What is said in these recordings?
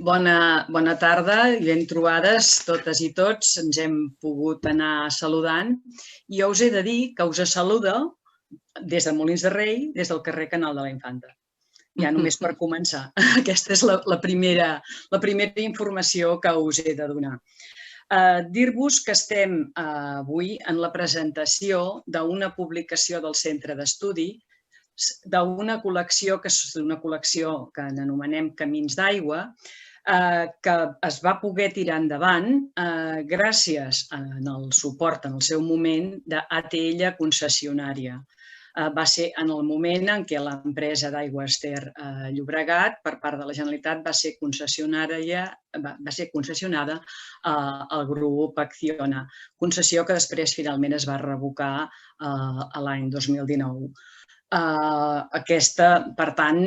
Bona tarda i ben trobades totes i tots. Ens hem pogut anar saludant i jo us he de dir que us saludo des de Molins de Rei, des del carrer Canal de la Infanta. Ja només per començar. Aquesta és la primera informació que us he de donar. Dir-vos que estem avui en la presentació d'una publicació del Centre d'Estudi d'una col·lecció que és una col·lecció que anomenem Camins d'Aigua, que es va poder tirar endavant gràcies al suport en el seu moment d'ATL concessionària. Va ser en el moment en què l'empresa d'Aigües Ter Llobregat, per part de la Generalitat, va ser concessionada al grup Acciona, concessió que després finalment es va revocar l'any 2019. Aquesta, per tant,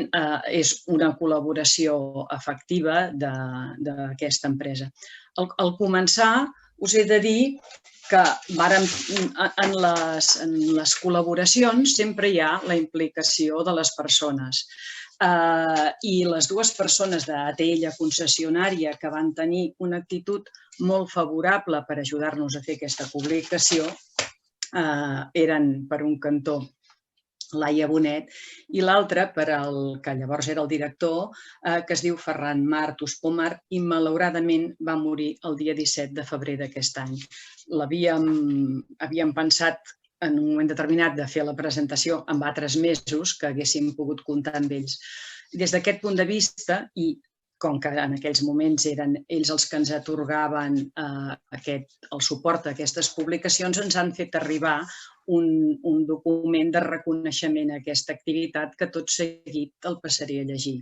és una col·laboració efectiva d'aquesta empresa. Al començar, us he de dir que en les col·laboracions sempre hi ha la implicació de les persones. I les dues persones d'ATL concessionària que van tenir una actitud molt favorable per ajudar-nos a fer aquesta publicació eren, per un cantó, Laia Bonet, i l'altre, per al que llavors era el director, que es diu Ferran Martos Pomar, i malauradament va morir el dia 17 de febrer d'aquest any. Havíem pensat en un moment determinat de fer la presentació amb altres mesos que haguéssim pogut comptar amb ells. Des d'aquest punt de vista, i com que en aquells moments eren ells els que ens atorgaven el suport a aquestes publicacions, ens han fet arribar un document de reconeixement a aquesta activitat que tot seguit el passaré a llegir.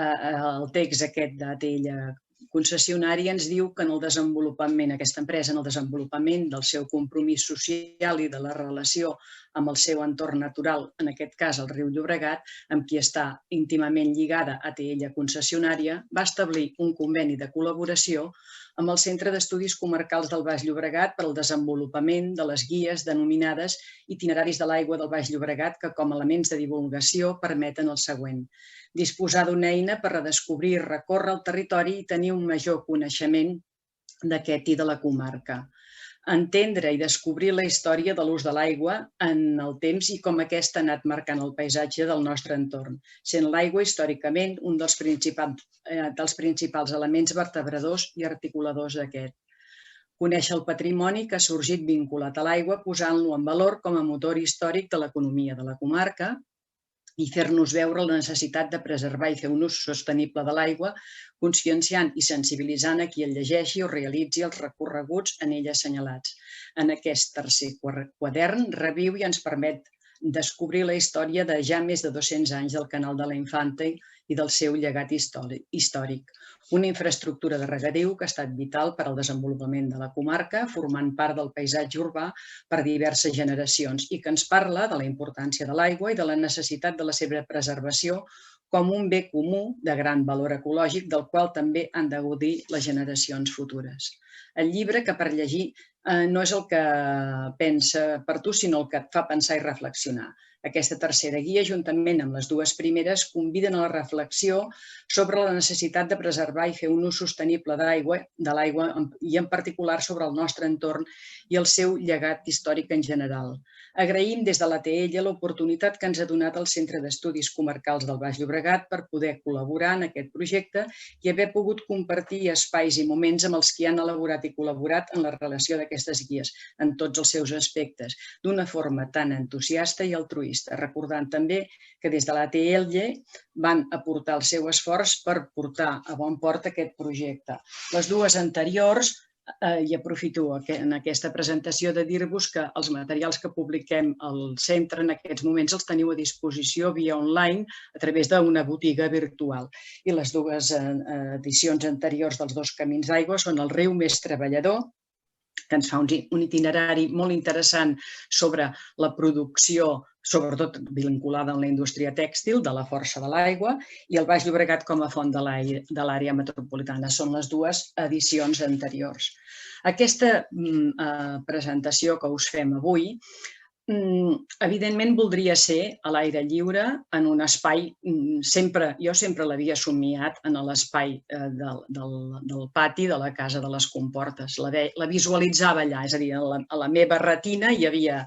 El text aquest d'ATL concessionària ens diu que en el desenvolupament, aquesta empresa, en el desenvolupament del seu compromís social i de la relació amb el seu entorn natural, en aquest cas el riu Llobregat, amb qui està íntimament lligada ATL concessionària, va establir un conveni de col·laboració amb el Centre d'Estudis Comarcals del Baix Llobregat per al desenvolupament de les guies denominades Itineraris de l'Aigua del Baix Llobregat, que com a elements de divulgació permeten el següent: disposar d'una eina per redescobrir i recórrer el territori i tenir un major coneixement d'aquest i de la comarca. Entendre i descobrir la història de l'ús de l'aigua en el temps i com aquesta ha anat marcant el paisatge del nostre entorn, sent l'aigua històricament un dels principals elements vertebradors i articuladors d'aquest. Conèixer el patrimoni que ha sorgit vinculat a l'aigua, posant-lo en valor com a motor històric de l'economia de la comarca, i fer-nos veure la necessitat de preservar i fer un ús sostenible de l'aigua, conscienciant i sensibilitzant a qui el llegeixi o realitzi els recorreguts en ella assenyalats. En aquest tercer quadern reviu i ens permet descobrir la història de ja més de 200 anys del Canal de la Infanta i del seu llegat històric. Una infraestructura de regadiu que ha estat vital per al desenvolupament de la comarca, formant part del paisatge urbà per diverses generacions i que ens parla de la importància de l'aigua i de la necessitat de la seva preservació com un bé comú de gran valor ecològic del qual també han de gaudir les generacions futures. El llibre, que per llegir no és el que pensa per tu, sinó el que et fa pensar i reflexionar. Aquesta tercera guia, juntament amb les dues primeres, conviden a la reflexió sobre la necessitat de preservar i fer un ús sostenible de l'aigua i en particular sobre el nostre entorn i el seu llegat històric en general. Agraïm des de l'ATL l'oportunitat que ens ha donat el Centre d'Estudis Comarcals del Baix Llobregat per poder col·laborar en aquest projecte i haver pogut compartir espais i moments amb els que han elaborat i col·laborat en la relació d'aquestes guies, en tots els seus aspectes, d'una forma tan entusiasta i altruista, recordant també que des de l'ATL van aportar el seu esforç per portar a bon port aquest projecte. Les dues anteriors, i aprofito en aquesta presentació de dir-vos que els materials que publiquem al centre en aquests moments els teniu a disposició via online a través d'una botiga virtual. I les dues edicions anteriors dels dos Camins d'Aigua són El riu més treballador, que ens fa un itinerari molt interessant sobre la producció, sobretot vinculada a la indústria tèxtil, de la força de l'aigua, i el Baix Llobregat com a font de l'àrea metropolitana. Són les dues edicions anteriors. Aquesta presentació que us fem avui Evidentment voldria ser a l'aire lliure, en un espai, jo sempre l'havia somiat en l'espai del pati de la Casa de les Comportes. La visualitzava allà, és a dir, a la meva retina hi havia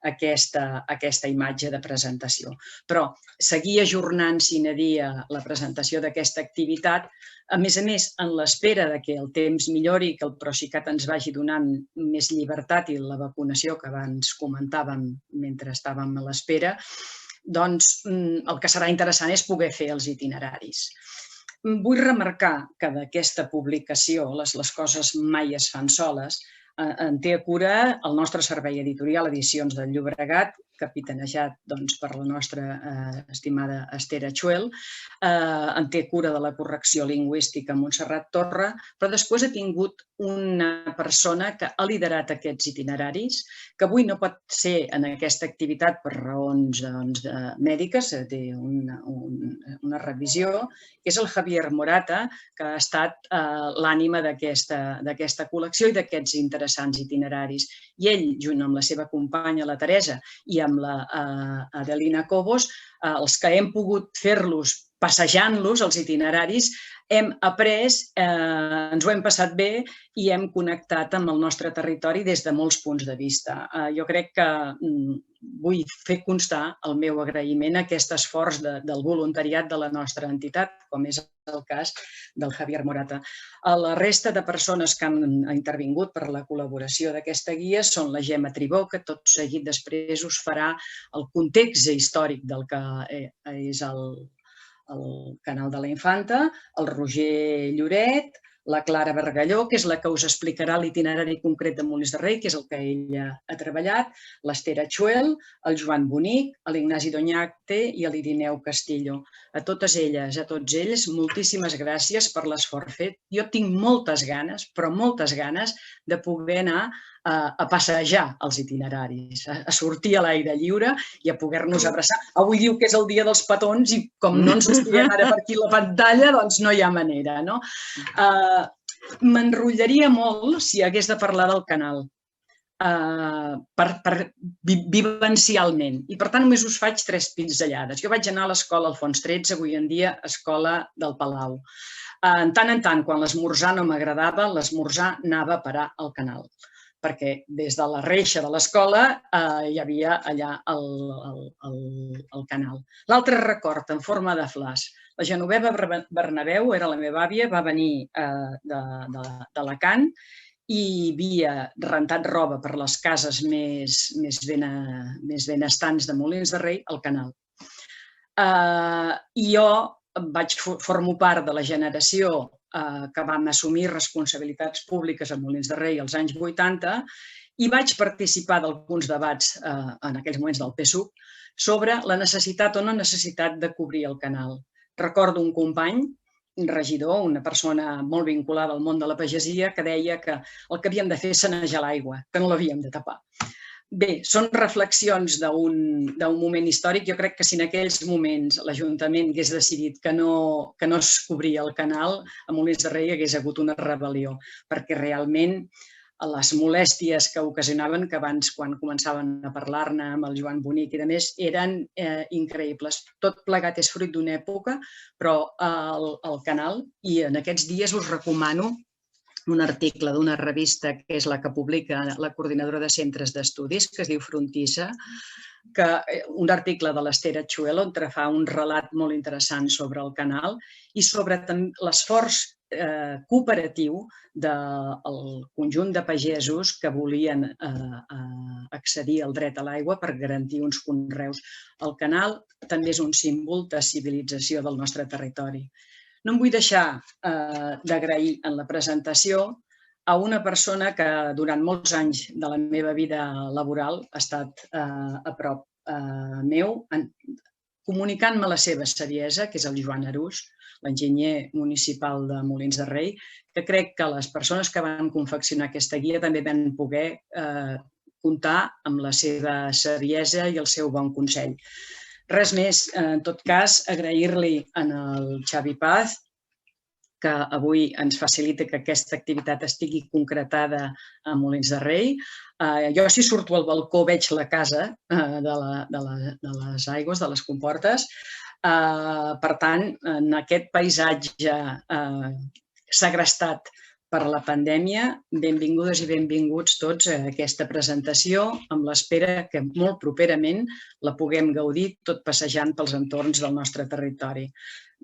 aquesta imatge de presentació. Però seguir ajornant sine dia la presentació d'aquesta activitat, a més, en l'espera que el temps millori i que el Procicat ens vagi donant més llibertat i la vacunació que abans comentàvem mentre estàvem a l'espera, doncs el que serà interessant és poder fer els itineraris. Vull remarcar que d'aquesta publicació, les coses mai es fan soles, en té a cura el nostre servei editorial Edicions del Llobregat, capitanejat per la nostra estimada Esther Achuel, en té cura de la correcció lingüística Montserrat Torra, però després ha tingut una persona que ha liderat aquests itineraris, que avui no pot ser en aquesta activitat per raons mèdiques, té una revisió, que és el Javier Morata, que ha estat l'ànima d'aquesta col·lecció i d'aquests interessants itineraris. I ell, junt amb la seva companya, la Teresa, i amb l'Adelina Cobos, els que hem pogut fer-los passejant-los, els itineraris, hem après, ens ho hem passat bé i hem connectat amb el nostre territori des de molts punts de vista. Jo crec que vull fer constar el meu agraïment a aquest esforç del voluntariat de la nostra entitat, com és el cas del Javier Morata. La resta de persones que han intervingut per la col·laboració d'aquesta guia són la Gemma Tribó, que tot seguit després us farà el context històric del que és el Canal de la Infanta, el Roger Lloret, la Clara Bargalló, que és la que us explicarà l'itinerari concret de Molins de Rei, que és el que ella ha treballat, l'Esther Achuel, el Joan Bonic, l'Ignasi Doñate i l'Irineu Castillo. A totes elles, a tots ells, moltíssimes gràcies per l'esforç fet. Jo tinc moltes ganes, però moltes ganes, de poder anar a passejar els itineraris, a sortir a l'aire lliure i a poder-nos abraçar. Avui diu que és el dia dels petons i com no ens estiguem ara per aquí a la pantalla, doncs no hi ha manera, no? M'enrotllaria molt si hagués de parlar del canal, vivencialment, i per tant només us faig 3 pinzellades. Jo vaig anar a l'escola Alfons XIII, avui en dia escola del Palau. En tant, quan l'esmorzar no m'agradava, l'esmorzar anava a parar al canal, perquè des de la reixa de l'escola hi havia allà el canal. L'altre record en forma de flaix. La Genoveva Bernabéu era la meva àvia, va venir d'Alacant i havia rentat roba per les cases més benestants de Molins de Rei al canal. I jo formo part de la generació que vam assumir responsabilitats públiques a Molins de Rei als anys 80 i vaig participar d'alguns debats en aquells moments del PSUV sobre la necessitat o no necessitat de cobrir el canal. Recordo un company, un regidor, una persona molt vinculada al món de la pagesia, que deia que el que havíem de fer és sanejar l'aigua, que no l'havíem de tapar. Bé, són reflexions d'un moment històric. Jo crec que si en aquells moments l'Ajuntament hagués decidit que no es cobria el canal, a Molins de Rei hagués hagut una rebel·lió, perquè realment les molèsties que ocasionaven, que abans, quan començaven a parlar-ne amb el Joan Bonic i demés, eren increïbles. Tot plegat és fruit d'una època, però el canal, i en aquests dies us recomano un article d'una revista que és la que publica la coordinadora de centres d'estudis, que es diu Frontissa, un article de l'Esther Achuel on fa un relat molt interessant sobre el canal i sobre l'esforç cooperatiu del conjunt de pagesos que volien accedir al dret a l'aigua per garantir uns conreus. El canal també és un símbol de civilització del nostre territori. No em vull deixar d'agrair en la presentació a una persona que durant molts anys de la meva vida laboral ha estat a prop meu, comunicant-me la seva saviesa, que és el Joan Arús, l'enginyer municipal de Molins de Rei, que crec que les persones que van confeccionar aquesta guia també van poder comptar amb la seva saviesa i el seu bon consell. Res més, en tot cas, agrair-li al Xavi Paz, que avui ens facilita que aquesta activitat estigui concretada a Molins de Rei. Jo, si surto al balcó, veig la casa de les aigües, de les comportes. Per tant, en aquest paisatge segrestat per la pandèmia, benvingudes i benvinguts tots a aquesta presentació, amb l'espera que molt properament la puguem gaudir tot passejant pels entorns del nostre territori.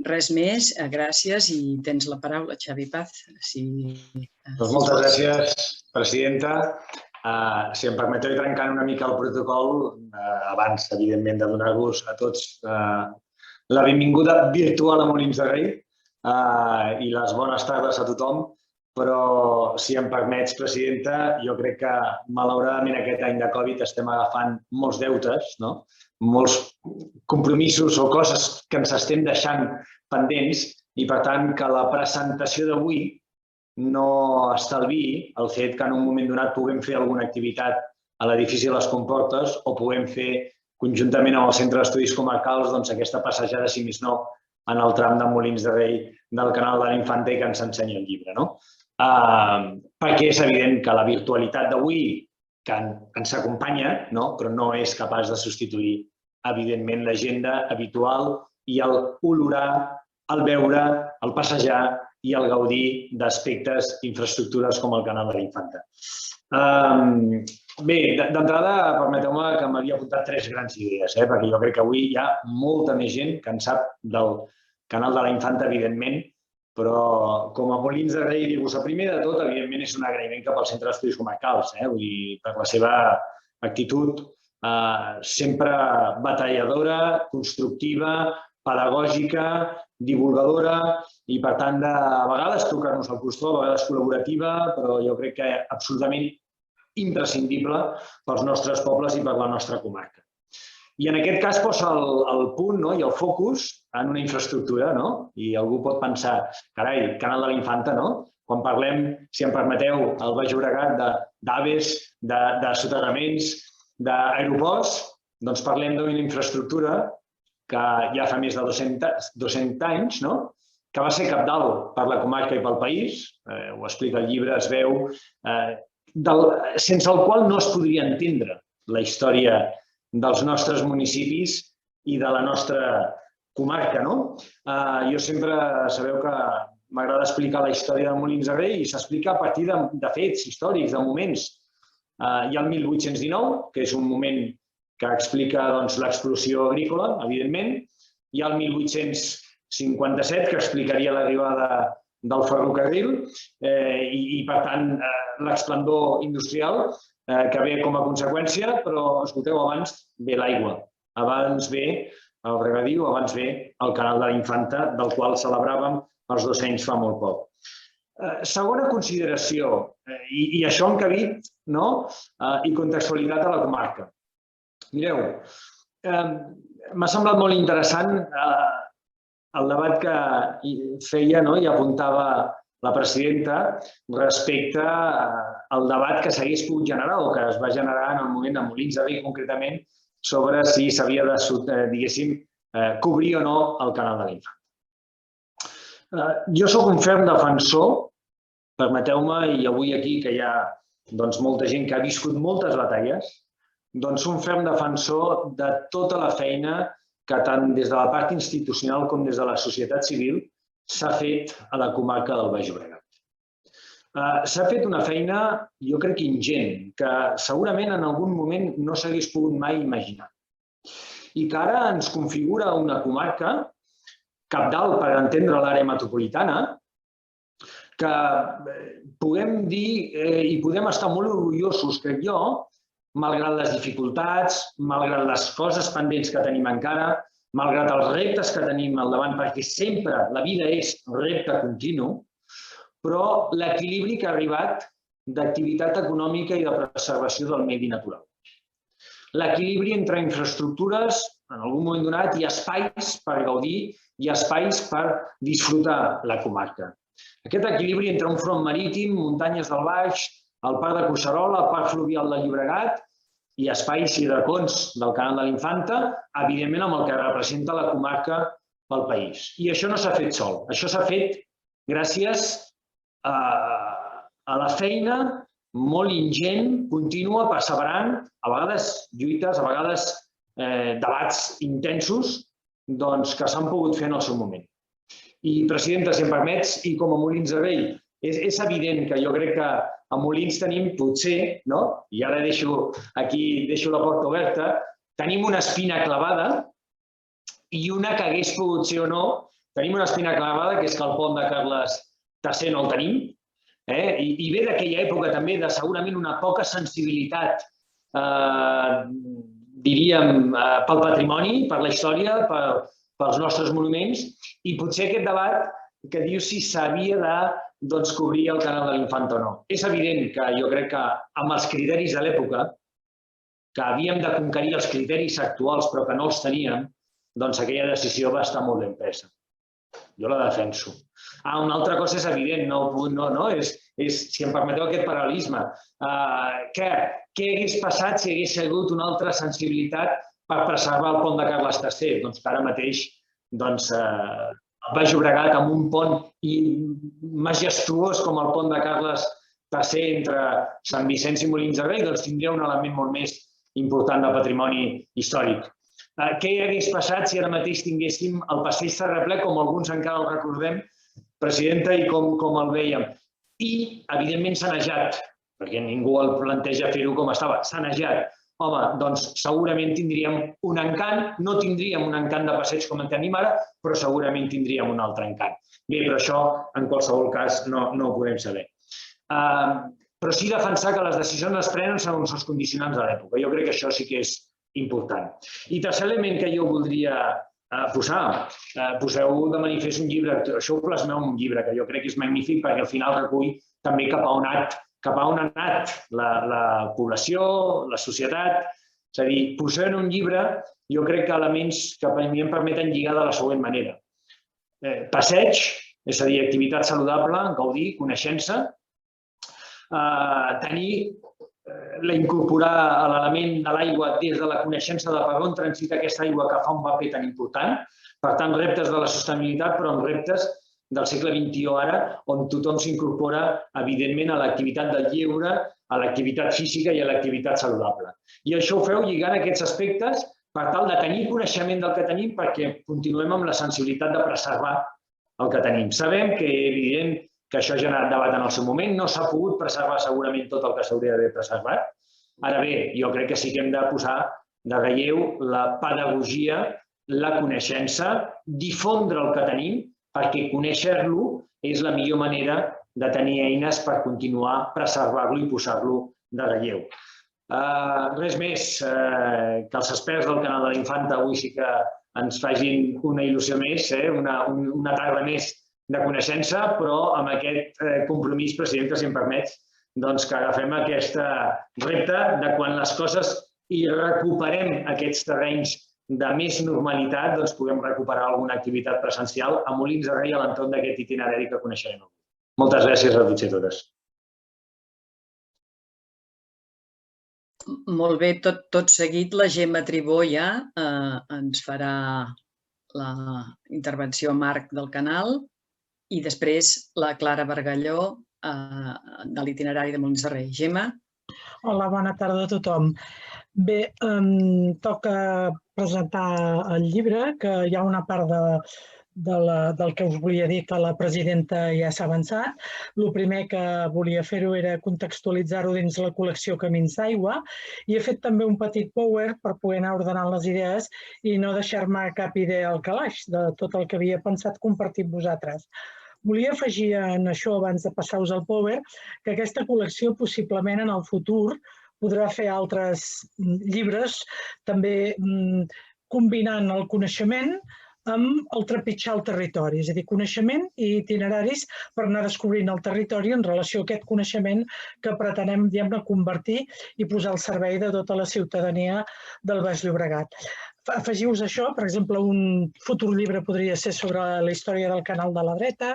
Res més, gràcies i tens la paraula, Xavi Paz. Moltes gràcies, presidenta. Si em permeteu, trencant una mica el protocol, abans, evidentment, de donar-vos a tots la benvinguda virtual a Molins de Rei i les bones tardes a tothom, però, si em permets, presidenta, jo crec que, malauradament, aquest any de Covid estem agafant molts deutes, molts compromisos o coses que ens estem deixant pendents i, per tant, que la presentació d'avui no estalviï el fet que en un moment donat puguem fer alguna activitat a l'edifici de les Comportes o puguem fer, conjuntament amb el Centre d'Estudis Comarcals, aquesta passejada, si més no, en el tram de Molins de Rei del Canal de la Infanta i que ens ensenya el llibre. Perquè és evident que la virtualitat d'avui, que ens acompanya, però no és capaç de substituir, evidentment, l'agenda habitual i el olorar, el veure, el passejar i el gaudir d'aspectes, infraestructures com el Canal de la Infanta. Bé, d'entrada, permeteu-me que m'havia apuntat 3 grans idees, perquè jo crec que avui hi ha molta més gent que en sap del Canal de la Infanta, evidentment, però com a Molins de Rei, dir-vos, primer de tot, evidentment, és un agraïment cap al Centre d'Estudis Comarcals, per la seva actitud sempre batalladora, constructiva, pedagògica, divulgadora i, per tant, a vegades tocar-nos al costó, a vegades col·laborativa, però jo crec que absolutament imprescindible pels nostres pobles i per la nostra comarca. I en aquest cas posa el punt i el focus en una infraestructura, i algú pot pensar, carai, Canal de la Infanta, quan parlem, si em permeteu, al Baix Llobregat d'aves, de soterraments, d'aeroports, doncs parlem d'una infraestructura que ja fa més de 200 anys, que va ser cabdal per la comarca i pel país, ho explica el llibre, es veu, sense el qual no es podria entendre la història dels nostres municipis i de la nostra comarca. Jo sempre sabeu que m'agrada explicar la història de Molins de Rei i s'explica a partir de fets històrics, de moments. Hi ha el 1819, que és un moment que explica l'explosió agrícola, evidentment. Hi ha el 1857, que explicaria l'arribada del ferrocarril i, per tant, l'esplendor industrial que ve com a conseqüència, però, escolteu, abans ve l'aigua, abans ve el regadiu, abans ve el Canal de la Infanta, del qual celebràvem els 2 anys fa molt poc. Segona consideració, i això en cabit i contextualitat a la comarca. Mireu, m'ha semblat molt interessant el debat que feia i apuntava la presidenta respecte al debat que s'hagués pogut generar o que es va generar en el moment de Molins de Rei, concretament, sobre si s'havia de, diguéssim, cobrir o no el Canal de la Infanta. Jo soc un ferm defensor, permeteu-me, i avui aquí que hi ha molta gent que ha viscut moltes batalles, doncs un ferm defensor de tota la feina que tant des de la part institucional com des de la societat civil s'ha fet a la comarca del Baix Llobregat. S'ha fet una feina, jo crec, ingent, que segurament en algun moment no s'hagués pogut mai imaginar. I que ara ens configura una comarca cabdal per entendre l'àrea metropolitana, que podem dir i podem estar molt orgullosos, crec jo, malgrat les dificultats, malgrat les coses pendents que tenim encara, malgrat els reptes que tenim al davant, perquè sempre la vida és repte continu, però l'equilibri que ha arribat d'activitat econòmica i de preservació del medi natural. L'equilibri entre infraestructures, en algun moment donat, i espais per gaudir i espais per disfrutar la comarca. Aquest equilibri entre un front marítim, muntanyes del Baix, el Parc de Collserola, el Parc Fluvial del Llobregat i espais i racons del Canal de la Infanta, evidentment amb el que representa la comarca pel país. I això no s'ha fet sol, això s'ha fet gràcies a la feina molt ingent, contínua, perseverant, a vegades lluites, a vegades debats intensos, que s'han pogut fer en el seu moment. I, presidenta, si em permets, i com a Molins de Rei, és evident que jo crec que a Molins tenim, potser, i ara deixo la porta oberta, tenim una espina clavada i una que hagués pogut ser o no. Tenim una espina clavada, que és que el pont de Carles III no el tenim, i ve d'aquella època també de segurament una poca sensibilitat, diríem, pel patrimoni, per la història, pels nostres monuments, i potser aquest debat que diu si s'havia de cobrir el canal de l'Infanta o no. És evident que jo crec que amb els criteris de l'època, que havíem de conquerir els criteris actuals però que no els teníem, doncs aquella decisió va estar molt ben presa. Jo la defenso. Una altra cosa és evident, si em permeteu aquest paral·lelisme. Què hagués passat si hagués hagut una altra sensibilitat per preservar el pont de Carles III? Doncs que ara mateix el Baix Llobregat, amb un pont majestuós com el pont de Carles III entre Sant Vicenç i Molins de Rei, doncs tindria un element molt més important de patrimoni històric. Què hagués passat si ara mateix tinguéssim el passeig Terraplè, com alguns encara el recordem, presidenta, i com el veiem? I, evidentment, sanejat, perquè ningú el planteja fer-ho com estava, sanejat. Home, doncs segurament tindríem un encant, no tindríem un encant de passeig com en tenim ara, però segurament tindríem un altre encant. Bé, però això, en qualsevol cas, no ho podem saber. Però sí defensar que les decisions es prenen segons els condicionants de l'època. Jo crec que això sí que és important. I tercer element que jo voldria posar, poseu de manifest un llibre, això ho plasmeu en un llibre, que jo crec que és magnífic perquè al final recull també cap a on ha anat la població, la societat. És a dir, posar en un llibre, jo crec que elements que a mi em permeten lligar de la següent manera. Passeig, és a dir, activitat saludable, gaudir, coneixença, tenir incorporar l'element de l'aigua des de la coneixença de per on transita aquesta aigua que fa un paper tan important. Per tant, reptes de la sostenibilitat, però amb reptes del segle XXI ara, on tothom s'incorpora, evidentment, a l'activitat del lleure, a l'activitat física i a l'activitat saludable. I això ho feu lligant aquests aspectes per tal de tenir coneixement del que tenim perquè continuem amb la sensibilitat de preservar el que tenim. Sabem que, evident, que això ha generat debat en el seu moment, no s'ha pogut preservar segurament tot el que s'hauria d'haver preservat. Ara bé, jo crec que sí que hem de posar de relleu la pedagogia, la coneixença, difondre el que tenim, perquè conèixer-lo és la millor manera de tenir eines per continuar, preservar-lo i posar-lo de relleu. Res més, que els experts del canal de l'Infanta avui sí que ens facin una il·lusió més, una tarda més de coneixença, però amb aquest compromís, presidenta, si em permets, que agafem aquest repte de quan les coses i recuperem aquests terrenys de més normalitat, puguem recuperar alguna activitat presencial a Molins de Rei a l'entorn d'aquest itinerari que coneixerem avui. Moltes gràcies a tots i totes. Molt bé, tot seguit la Gemma Tribó ja ens farà la intervenció marc del canal i després la Clara Bargalló de l'itinerari de Molins de Rei. Gemma? Hola, bona tarda a tothom. Bé, toca presentar el llibre, que hi ha una part del que us volia dir que la presidenta ja s'ha avançat. El primer que volia fer-ho era contextualitzar-ho dins la col·lecció Camins d'Aigua i he fet també un petit power per poder anar ordenant les idees i no deixar-me cap idea al calaix de tot el que havia pensat compartir amb vosaltres. Volia afegir en això, abans de passar-vos el power, que aquesta col·lecció possiblement en el futur podrà fer altres llibres, també combinant el coneixement amb el trepitjar el territori, és a dir, coneixement i itineraris per anar descobrint el territori en relació a aquest coneixement que pretenem convertir i posar al servei de tota la ciutadania del Baix Llobregat. Afegiu-vos això, per exemple, un futur llibre podria ser sobre la història del Canal de la Dreta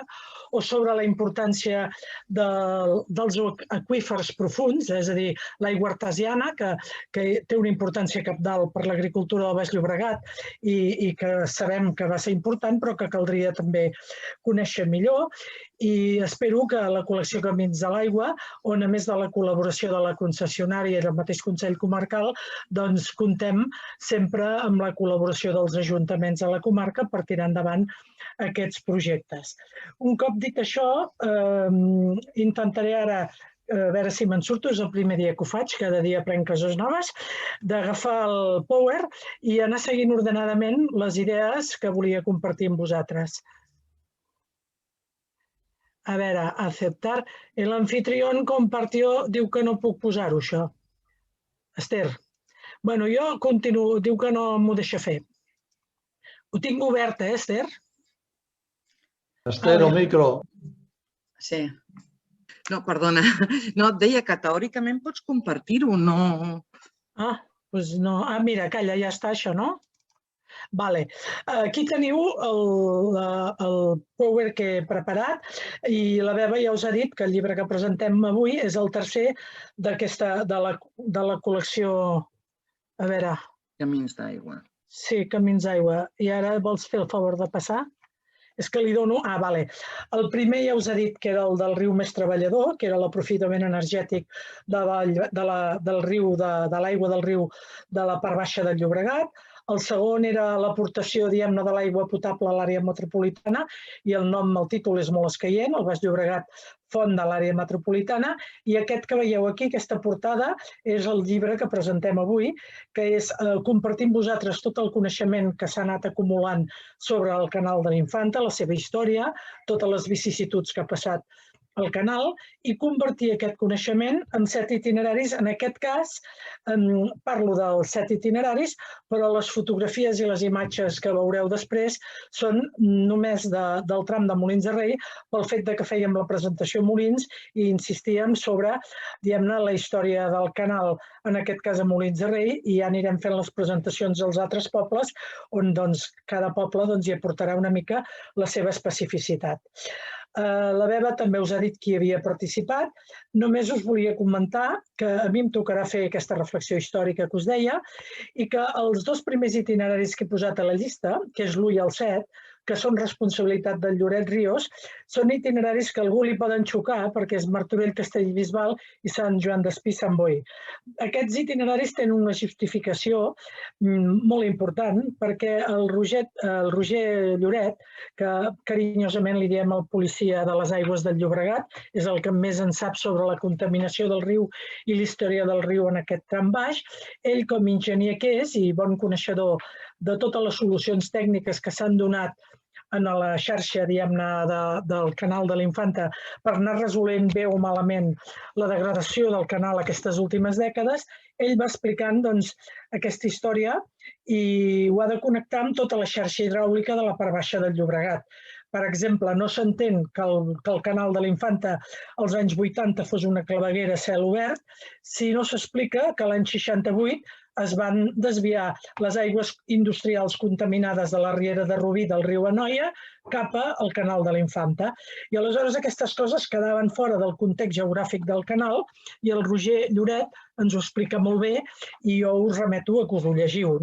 o sobre la importància dels aqüífers profunds, és a dir, l'aigua artesiana, que té una importància cabdal per l'agricultura del Baix Llobregat i que sabem que va ser important, però que caldria també conèixer millor. I espero que la col·lecció Camins de l'Aigua, on a més de la col·laboració de la concessionària i del mateix Consell Comarcal, doncs comptem sempre amb la col·laboració dels ajuntaments de la comarca per tirar endavant aquests projectes. Un cop dit això, intentaré ara, a veure si me'n surto, és el primer dia que ho faig, cada dia prenc coses noves, d'agafar el Power i anar seguint ordenadament les idees que volia compartir amb vosaltres. A veure, aceptar. El anfitrión compartió, diu que no puc posar-ho, això. Esther. Bueno, jo continuo, diu que no m'ho deixa fer. Ho tinc obert, Esther? Esther, el micro. Sí. No, perdona. No, et deia que teòricament pots compartir-ho, no... Ah, doncs no. Ah, mira, calla, ja està això, no? Vale. Aquí teniu el Power que he preparat i la Beba ja us ha dit que el llibre que presentem avui és el tercer de la col·lecció... A veure... Camins d'aigua. Sí, Camins d'aigua. I ara vols fer el favor de passar? És que li dono... Ah, vale. El primer ja us ha dit que era el del riu més treballador, que era l'aprofitament energètic del riu, de l'aigua del riu de la part baixa del Llobregat. El segon era l'aportació, diguem-ne, de l'aigua potable a l'àrea metropolitana i el nom, el títol és molt escaient, el Baix Llobregat, font de l'àrea metropolitana, i aquest que veieu aquí, aquesta portada, és el llibre que presentem avui, que és compartir amb vosaltres tot el coneixement que s'ha anat acumulant sobre el canal de l'Infanta, la seva història, totes les vicissituds que ha passat al canal i convertir aquest coneixement en 7 itineraris. En aquest cas, parlo dels 7 itineraris, però les fotografies i les imatges que veureu després són només del tram de Molins de Rei pel fet que fèiem la presentació a Molins i insistíem sobre, diguem-ne, la història del canal, en aquest cas a Molins de Rei, i ja anirem fent les presentacions als altres pobles on cada poble hi aportarà una mica la seva especificitat. La Beba també us ha dit qui havia participat. Només us volia comentar que a mi em tocarà fer aquesta reflexió històrica que us deia i que els 2 primers itineraris que he posat a la llista, que és l'1 i el 7, que són responsabilitat del Lloret Ríos, són itineraris que a algú li poden xocar perquè és Martorell, Castellbisbal i Sant Joan d'Espí, Sant Boi. Aquests itineraris tenen una justificació molt important perquè el Roger Lloret, que carinyosament li diem el policia de les aigües del Llobregat, és el que més en sap sobre la contaminació del riu i la història del riu en aquest tram baix. Ell, com a enginyer que és i bon coneixedor de totes les solucions tècniques que s'han donat en la xarxa, diguem-ne, del canal de l'Infanta per anar resolent bé o malament la degradació del canal aquestes últimes dècades, ell va explicant aquesta història i ho ha de connectar amb tota la xarxa hidràulica de la part baixa del Llobregat. Per exemple, no s'entén que el canal de l'Infanta als anys 80 fos una claveguera a cel obert si no s'explica que l'any 68 es van desviar les aigües industrials contaminades de la riera de Rubí del riu Anoia cap al canal de l'Infanta. I aleshores aquestes coses quedaven fora del context geogràfic del canal i el Roger Lloret ens ho explica molt bé i jo us remeto a que us ho llegiu.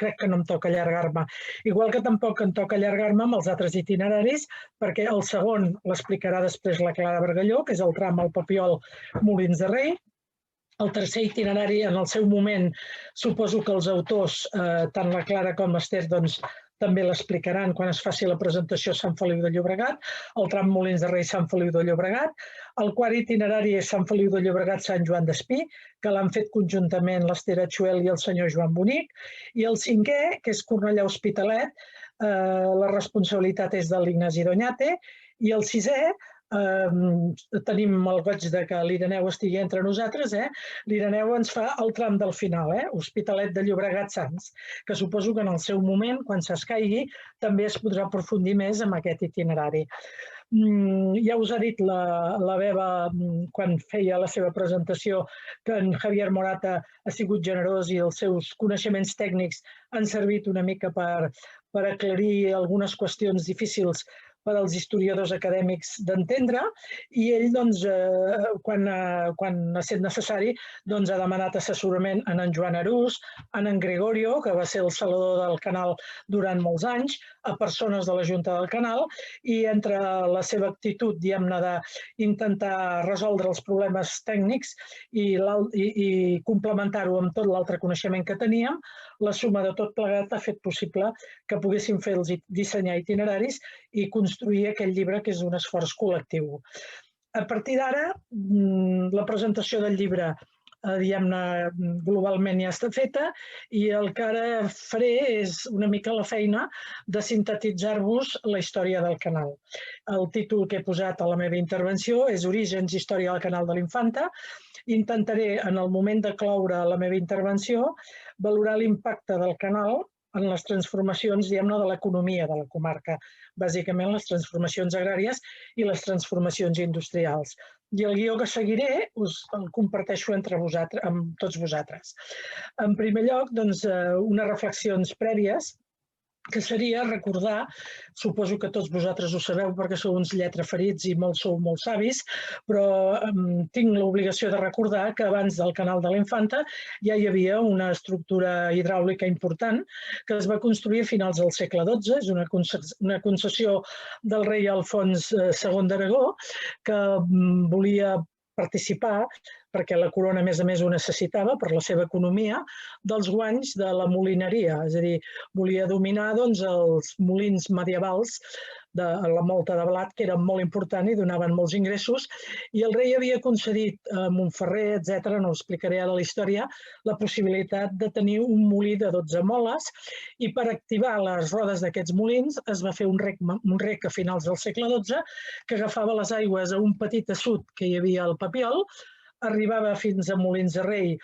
Crec que no em toca allargar-me. Igual que tampoc em toca allargar-me amb els altres itineraris perquè el segon l'explicarà després la Clara Bargalló, que és el tram al Papiol Molins de Rei. El tercer itinerari, en el seu moment, suposo que els autors, tant la Clara com l'Ester, també l'explicaran quan es faci la presentació a Sant Feliu de Llobregat, el tram Molins de Rei Sant Feliu de Llobregat. El quart itinerari és Sant Feliu de Llobregat Sant Joan d'Espí, que l'han fet conjuntament l'Ester Atxuel i el senyor Joan Bonic. I el cinquè, que és Cornellà Hospitalet, la responsabilitat és de l'Ignasi Doñate. I el sisè, tenim el goig que l'Ireneu estigui entre nosaltres, l'Ireneu ens fa el tram del final, Hospitalet de Llobregat Sants, que suposo que en el seu moment, quan s'escaigui, també es podrà aprofundir més en aquest itinerari. Ja us ha dit la Beba, quan feia la seva presentació, que en Javier Morata ha sigut generós i els seus coneixements tècnics han servit una mica per aclarir algunes qüestions difícils per als historiadors acadèmics d'entendre, i ell, quan ha estat necessari, ha demanat assessorament en Joan Arús, en Gregorio, que va ser el salvador del canal durant molts anys, a persones de la Junta del Canal, i entre la seva actitud, diguem-ne, d'intentar resoldre els problemes tècnics i complementar-ho amb tot l'altre coneixement que teníem, la suma de tot plegat ha fet possible que poguéssim fer dissenyar itineraris i construir aquest llibre, que és un esforç col·lectiu. A partir d'ara, la presentació del llibre, diguem-ne, globalment ja està feta, i el que ara faré és una mica la feina de sintetitzar-vos la història del canal. El títol que he posat a la meva intervenció és Orígens, història del canal de l'Infanta. Intentaré, en el moment de cloure la meva intervenció, valorar l'impacte del canal en les transformacions, diguem-ne, de l'economia de la comarca, bàsicament les transformacions agràries i les transformacions industrials. I el guió que seguiré us el comparteixo amb tots vosaltres. En primer lloc, unes reflexions prèvies, que seria recordar, suposo que tots vosaltres ho sabeu perquè sou uns lletraferits i sou molt savis, però tinc l'obligació de recordar que abans del canal de l'Infanta ja hi havia una estructura hidràulica important que es va construir a finals del segle XII, és una concessió del rei Alfons II d'Aragó, que volia participar, perquè la corona, a més, ho necessitava per la seva economia, dels guanys de la molineria, és a dir, volia dominar els molins medievals de la molta de blat, que eren molt important i donaven molts ingressos, i el rei havia concedit a Montferrer, etc., no ho explicaré ara la història, la possibilitat de tenir un molí de 12 moles, i per activar les rodes d'aquests molins es va fer un rec a finals del segle XII que agafava les aigües a un petit assut que hi havia al Papiol, arribava fins a Molins de Rei,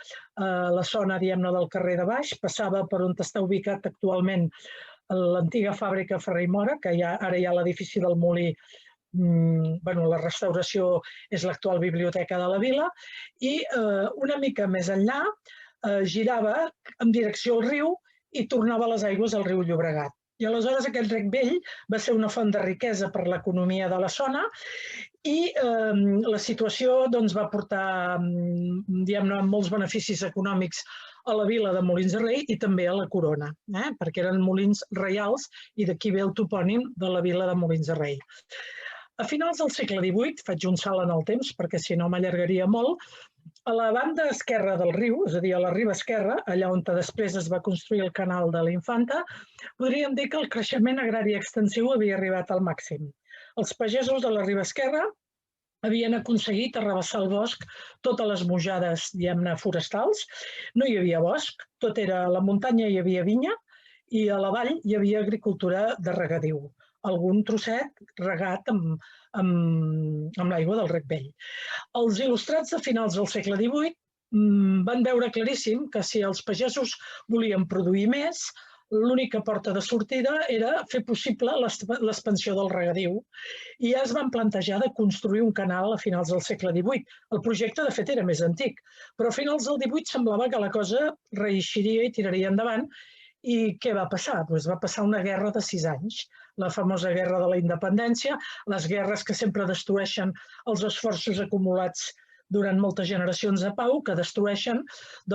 a la zona, diguem-ne, del carrer de Baix, passava per on està ubicat actualment l'antiga fàbrica Ferrer i Mora, que ara hi ha l'edifici del molí, la restauració és l'actual biblioteca de la vila, i una mica més enllà girava en direcció al riu i tornava les aigües al riu Llobregat. I aleshores aquest rec vell va ser una font de riquesa per l'economia de la zona i la situació va portar, diguem-ne, molts beneficis econòmics a la vila de Molins de Rei i també a la corona, perquè eren molins reials i d'aquí ve el topònim de la vila de Molins de Rei. A finals del segle XVIII, faig un salt en el temps perquè si no m'allargaria molt, a la banda esquerra del riu, és a dir, a la riba esquerra, allà on després es va construir el canal de l'Infanta, podríem dir que el creixement agrari extensiu havia arribat al màxim. Els pagesos de la riba esquerra havien aconseguit arrabassar el bosc totes les mujades, diguem-ne, forestals. No hi havia bosc, tot era a la muntanya, hi havia vinya, i a la vall hi havia agricultura de regadiu, algun trosset regat amb l'aigua del rec vell. Els il·lustrats de finals del segle XVIII van veure claríssim que si els pagesos volien produir més, l'única porta de sortida era fer possible l'expansió del regadiu i ja es van plantejar de construir un canal a finals del segle XVIII. El projecte, de fet, era més antic, però a finals del XVIII semblava que la cosa reeixiria i tiraria endavant. I què va passar? Va passar una guerra de 6 anys, la famosa guerra de la independència, les guerres que sempre destrueixen els esforços acumulats durant moltes generacions de pau, que destrueixen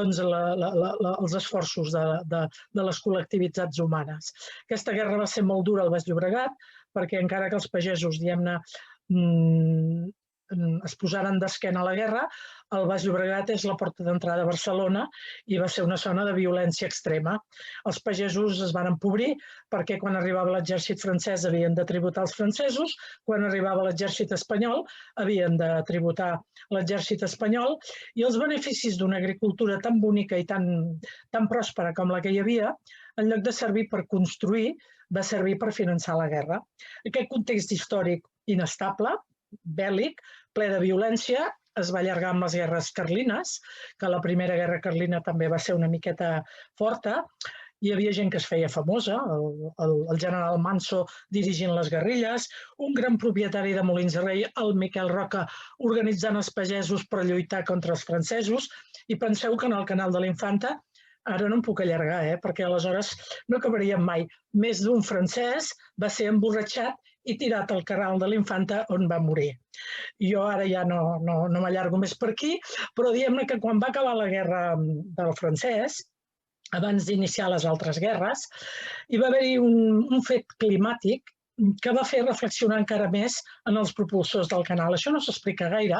els esforços de les col·lectivitats humanes. Aquesta guerra va ser molt dura al Baix Llobregat, perquè encara que els pagesos, diguem-ne, es posaren d'esquena a la guerra, el Baix Llobregat és la porta d'entrada a Barcelona i va ser una zona de violència extrema. Els pagesos es van empobrir perquè quan arribava l'exèrcit francès havien de tributar els francesos, quan arribava l'exèrcit espanyol havien de tributar l'exèrcit espanyol i els beneficis d'una agricultura tan bonica i tan pròspera com la que hi havia, en lloc de servir per construir, va servir per finançar la guerra. Aquest context històric inestable, bèl·lic, ple de violència, es va allargar amb les guerres carlines, que la primera guerra carlina també va ser una miqueta forta. Hi havia gent que es feia famosa, el general Manso dirigint les guerrilles, un gran propietari de Molins de Rei, el Miquel Roca, organitzant els pagesos per lluitar contra els francesos. I penseu que en el canal de l'Infanta, ara no em puc allargar, perquè aleshores no acabaríem mai. Més d'un francès va ser emborratxat i tirat al canal de l'Infanta, on va morir. Jo ara ja no m'allargo més per aquí, però diguem-ne que quan va acabar la guerra del francès, abans d'iniciar les altres guerres, hi va haver-hi un fet climàtic que va fer reflexionar encara més en els propulsors del canal. Això no s'explica gaire,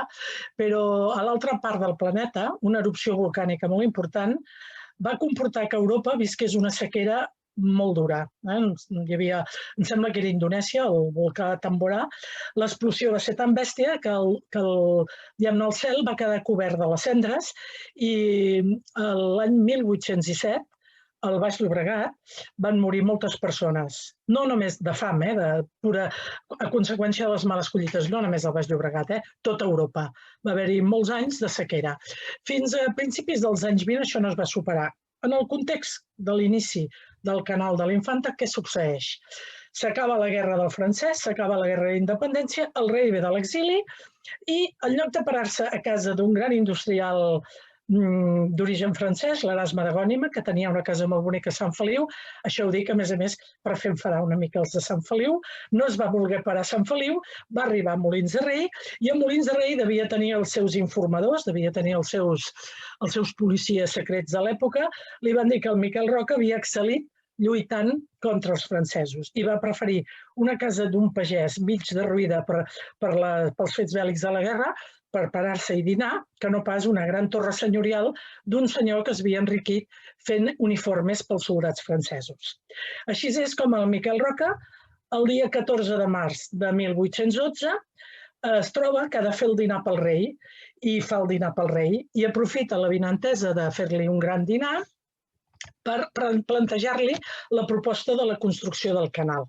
però a l'altra part del planeta, una erupció volcànica molt important va comportar que Europa visqués una sequera molt dura. Hi havia, em sembla que era Indonèsia, el volcà Tambora. L'explosió va ser tan bèstia que el cel va quedar cobert de les cendres i l'any 1807 al Baix Llobregat van morir moltes persones, no només de fam, a conseqüència de les males collites, no només al Baix Llobregat, tota Europa. Va haver-hi molts anys de sequera. Fins a principis dels anys 20 això no es va superar. En el context de l'inici del canal de l'Infanta, què succeeix? S'acaba la guerra del francès, s'acaba la guerra d'independència, el rei ve de l'exili i en lloc de parar-se a casa d'un gran industrial d'origen francès, l'Erasme de Gònima, que tenia una casa molt bonica a Sant Feliu. Això ho dic, a més, per fer enfadar una mica els de Sant Feliu. No es va voler parar a Sant Feliu, va arribar a Molins de Rei, i a Molins de Rei devia tenir els seus informadors, devia tenir els seus policies secrets de l'època. Li van dir que el Miquel Roca havia excel·lit lluitant contra els francesos i va preferir una casa d'un pagès mig derruïda pels fets bèl·lics de la guerra per parar-se i dinar, que no pas una gran torre senyorial d'un senyor que es havia enriquit fent uniformes pels soldats francesos. Així és com el Miquel Roca, el dia 14 de març de 1812, es troba que ha de fer el dinar pel rei, i fa el dinar pel rei, i aprofita l'avinentesa de fer-li un gran dinar per plantejar-li la proposta de la construcció del canal.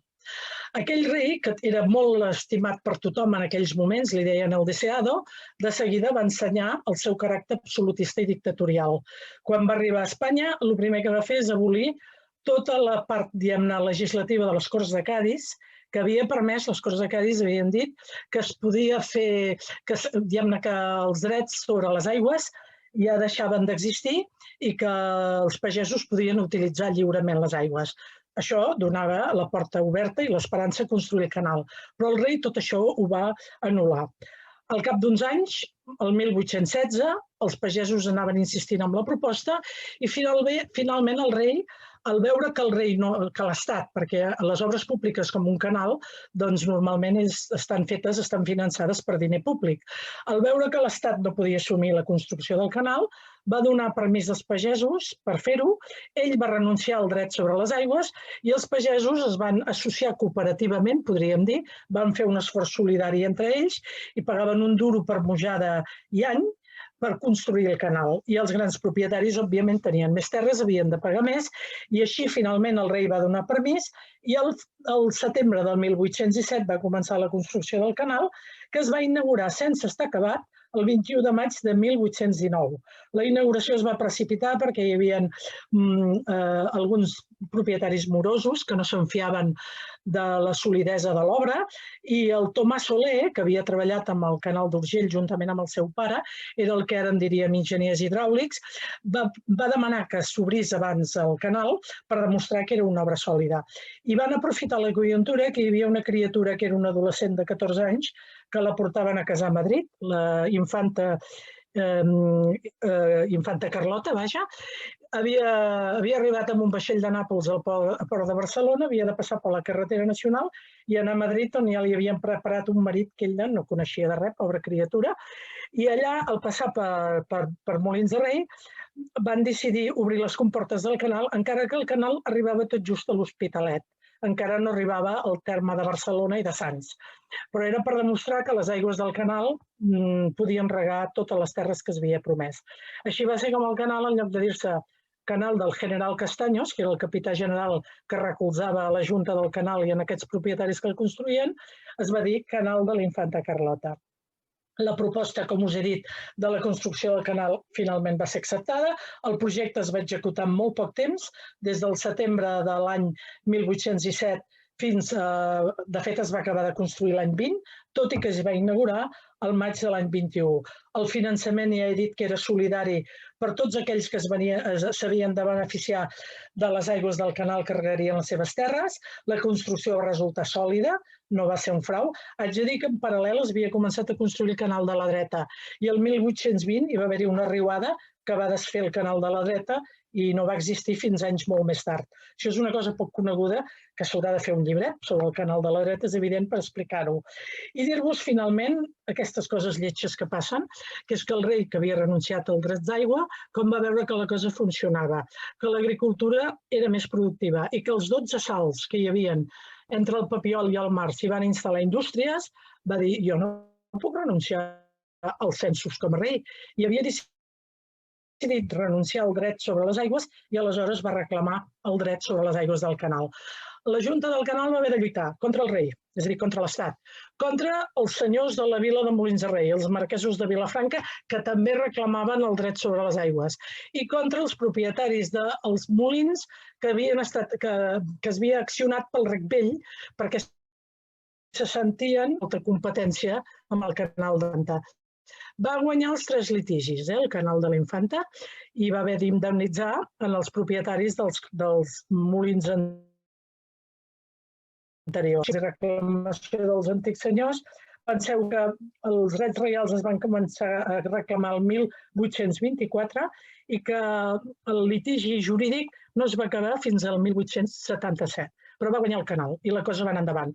Aquell rei, que era molt estimat per tothom en aquells moments, li deien el deseado, de seguida va ensenyar el seu caràcter absolutista i dictatorial. Quan va arribar a Espanya, el primer que va fer és abolir tota la part, diguem-ne, legislativa de les Corts de Cadis, que havia permès, les Corts de Cadis havien dit que es podia fer, diguem-ne, que els drets sobre les aigües ja deixaven d'existir i que els pagesos podien utilitzar lliurement les aigües. Això donava la porta oberta i l'esperança de construir el canal. Però el rei tot això ho va anul·lar. Al cap d'uns anys, el 1816, els pagesos anaven insistint amb la proposta i finalment el rei, al veure que l'Estat, perquè les obres públiques com un canal, doncs normalment estan finançades per diner públic. Al veure que l'Estat no podia assumir la construcció del canal, va donar permís als pagesos per fer-ho, ell va renunciar al dret sobre les aigües i els pagesos es van associar cooperativament, podríem dir, van fer un esforç solidari entre ells i pagaven un duro per mujada i any per construir el canal. I els grans propietaris, òbviament, tenien més terres, havien de pagar més, i així finalment el rei va donar permís i el setembre del 1817 va començar la construcció del canal, que es va inaugurar sense estar acabat el 21 de maig de 1819. La inauguració es va precipitar perquè hi havia alguns propietaris morosos que no se'n fiaven de la solidesa de l'obra i el Tomàs Soler, que havia treballat amb el canal d'Urgell juntament amb el seu pare, era el que ara en diríem enginyers hidràulics, va demanar que s'obrís abans el canal per demostrar que era una obra sòlida. I van aprofitar la conjuntura que hi havia una criatura que era una adolescent de 14 anys que la portaven a casar a Madrid, la infanta Carlota, vaja, havia arribat amb un vaixell de Nàpols al port de Barcelona, havia de passar per la carretera nacional i anar a Madrid on ja li havien preparat un marit que ell no coneixia de res, pobra criatura, i allà, al passar per Molins de Rei, van decidir obrir les comportes del canal, encara que el canal arribava tot just a l'Hospitalet. Encara no arribava al terme de Barcelona i de Sants. Però era per demostrar que les aigües del canal podien regar totes les terres que es havia promès. Així va ser com el canal, en lloc de dir-se Canal del General Castaños, que era el capità general que recolzava a la Junta del Canal i en aquests propietaris que el construïen, es va dir Canal de la Infanta Carlota. La proposta, com us he dit, de la construcció del canal finalment va ser acceptada. El projecte es va executar en molt poc temps, des del setembre de l'any 1817 de fet es va acabar de construir l'any 20, tot i que es va inaugurar al maig de l'any 21. El finançament ja he dit que era solidari per tots aquells que s'havien de beneficiar de les aigües del canal que regarien les seves terres. La construcció va resultar sòlida, no va ser un frau. Haig de dir que en paral·lel es havia començat a construir el canal de la dreta i el 1820 hi va haver-hi una riuada que va desfer el canal de la dreta i no va existir fins anys molt més tard. Això és una cosa poc coneguda, que s'haurà de fer un llibret sobre el canal de la dreta, és evident, per explicar-ho. I dir-vos, finalment, aquestes coses lletges que passen, que és que el rei, que havia renunciat al dret d'aigua, com va veure que la cosa funcionava, que l'agricultura era més productiva i que els 12 salts que hi havia entre el Papiol i el mar s'hi van instal·lar indústries, va dir, jo no puc renunciar als censos com a rei. I havia decidit renunciar al dret sobre les aigües i aleshores va reclamar el dret sobre les aigües del canal. La Junta del Canal va haver de lluitar contra el rei, és a dir, contra l'Estat, contra els senyors de la vila de Molins de Rei, els marquesos de Vilafranca, que també reclamaven el dret sobre les aigües, i contra els propietaris dels molins que es havia accionat pel Rec Vell perquè se sentien molta competència amb el canal de l'Infanta. Va guanyar els 3 litigis, el canal de l'Infanta, i va haver d'indemnitzar els propietaris dels molins anteriors. La reclamació dels antics senyors, penseu que els drets reials es van començar a reclamar el 1824 i que el litigi jurídic no es va acabar fins al 1877. Però va guanyar el canal i la cosa va anar endavant.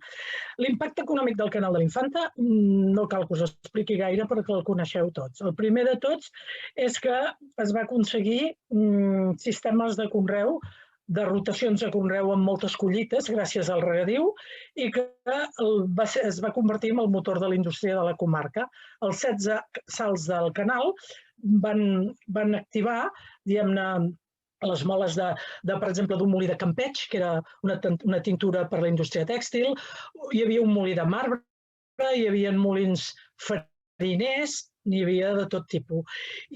L'impacte econòmic del canal de l'Infanta no cal que us expliqui gaire perquè el coneixeu tots. El primer de tots és que es va aconseguir sistemes de conreu, de rotacions de conreu amb moltes collites gràcies al regadiu i que es va convertir en el motor de la indústria de la comarca. Els 16 salts del canal van activar, diguem-ne, les moles, per exemple, d'un molí de Campeig, que era una tintura per a la indústria tèxtil, hi havia un molí de marbre, hi havia molins fariners, n'hi havia de tot tipus.